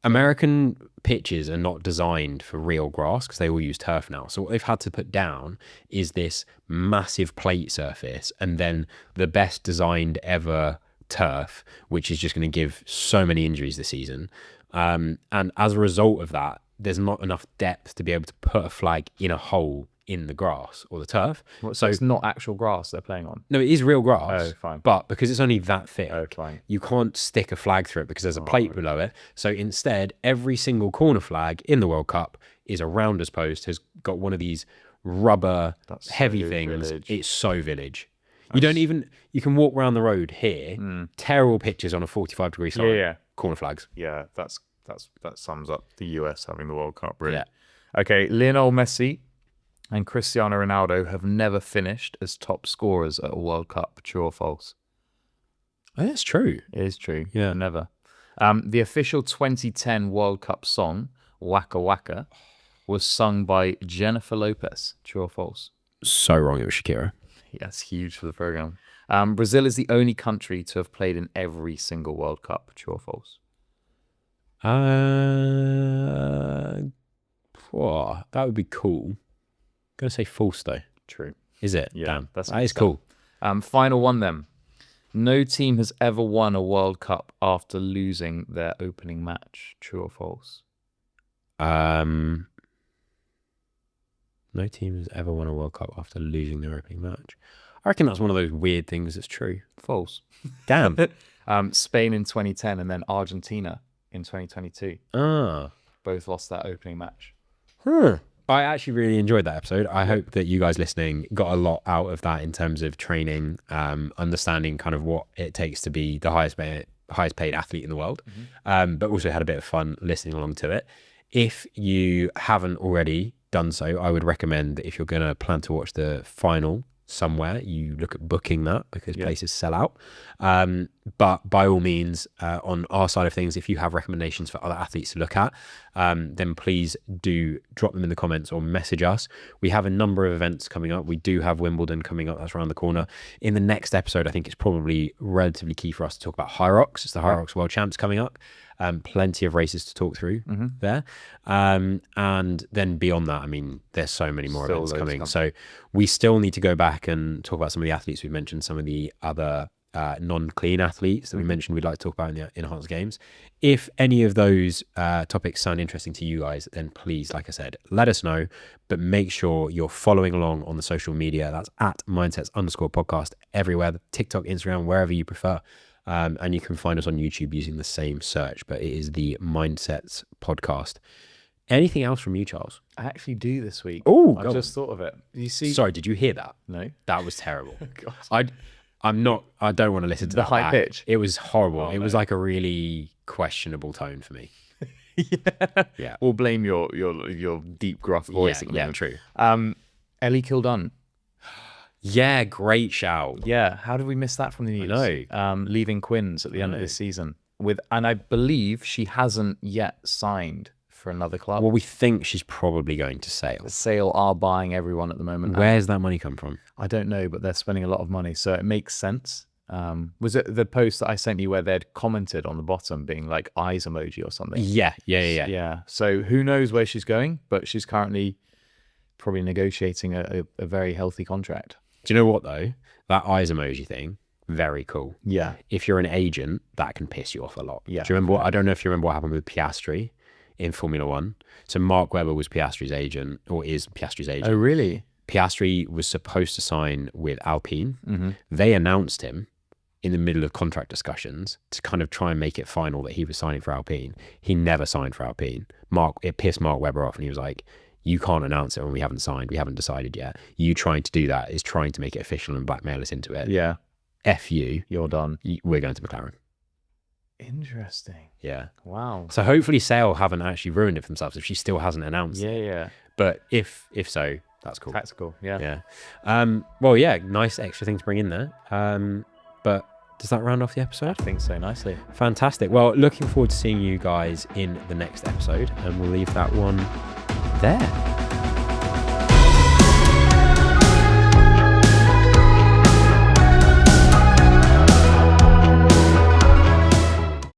American pitches are not designed for real grass because they all use turf now. So what they've had to put down is this massive plate surface and then the best designed ever turf, which is just going to give so many injuries this season. And as a result of that, there's not enough depth to be able to put a flag in a hole in the grass or the turf. So it's not actual grass they're playing on? No, it is real grass. Oh, fine. But because it's only that thick, Fine. you can't stick a flag through it because there's a plate below it. So instead, every single corner flag in the World Cup is a rounders post, has got one of these rubber heavy things. Village. It's so village. You don't even, you can walk around the road here, terrible pitches on a 45-degree side, Yeah. corner flags. Yeah, that sums up the US having the World Cup, really. Yeah. Okay, Lionel Messi and Cristiano Ronaldo have never finished as top scorers at a World Cup. True or false? Oh, that's true. It is true. Yeah. Never. The official 2010 World Cup song, Waka Waka, was sung by Jennifer Lopez. True or false? So wrong, it was Shakira. Yes, huge for the program. Brazil is the only country to have played in every single World Cup. True or false? That would be cool. Gonna say false though. True. Is it? Yeah, Damn. that That is cool. Final one then. No team has ever won a World Cup after losing their opening match. True or false? No team has ever won a World Cup after losing their opening match. I reckon that's one of those weird things that's true. False. Damn. Spain in 2010 and then Argentina in 2022. Both lost that opening match. I actually really enjoyed that episode. I hope that you guys listening got a lot out of that in terms of training, understanding kind of what it takes to be the highest paid athlete in the world, but also had a bit of fun listening along to it. If you haven't already done so, I would recommend that if you're going to plan to watch the final somewhere, you look at booking that because places sell out. But by all means, on our side of things, if you have recommendations for other athletes to look at, then please do drop them in the comments or message us. We have a number of events coming up. We do have Wimbledon coming up. That's around the corner. In the next episode, I think it's probably relatively key for us to talk about High Rocks. It's the High Rocks World Champs coming up. Plenty of races to talk through there. And then beyond that, I mean, there's so many more events coming. So we still need to go back and talk about some of the athletes we've mentioned, some of the other non-clean athletes that we mentioned we'd like to talk about in the Enhanced Games. If any of those topics sound interesting to you guys, then please, like I said, let us know, but make sure you're following along on the social media. That's at mindsets_podcast everywhere, TikTok, Instagram, wherever you prefer. And you can find us on YouTube using the same search, but it is the Mindsets podcast. Anything else from you, Charles? I actually do this week. Oh, I just thought of it. You see? Sorry, did you hear that? No. That was terrible. God. I don't want to listen to The that high back. pitch? It was horrible. Oh, it was like a really questionable tone for me. Yeah. We'll blame your deep gruff voice. Yeah, true. Ellie Kildun. Yeah, great shout. Yeah, how did we miss that from the news? I know. Leaving Quins at the end of this season and I believe she hasn't yet signed for another club. Well, we think she's probably going to Sale. Sale are buying everyone at the moment. Where's that money come from? I don't know, but they're spending a lot of money, so it makes sense. Was it the post that I sent you where they'd commented on the bottom being like eyes emoji or something? Yeah. So who knows where she's going, but she's currently probably negotiating a very healthy contract. Do you know what though? That eyes emoji thing, very cool. Yeah. If you're an agent, that can piss you off a lot. Yeah. Do you remember I don't know if you remember what happened with Piastri in Formula One. So Mark Webber was Piastri's agent, or is Piastri's agent. Oh, really? Piastri was supposed to sign with Alpine. They announced him in the middle of contract discussions to kind of try and make it final that he was signing for Alpine. He never signed for Alpine. It pissed Mark Webber off, and he was like, you can't announce it when we haven't signed. We haven't decided yet. You trying to do that is trying to make it official and blackmail us into it. Yeah. F you. You're done. We're going to McLaren. Interesting. Yeah. Wow. So hopefully Sale haven't actually ruined it for themselves if she still hasn't announced it. Yeah. But if so, that's cool. Tactical. Yeah. Yeah. Well, yeah, nice extra thing to bring in there. But does that round off the episode? I think so, nicely. Fantastic. Well, looking forward to seeing you guys in the next episode, and we'll leave that one there.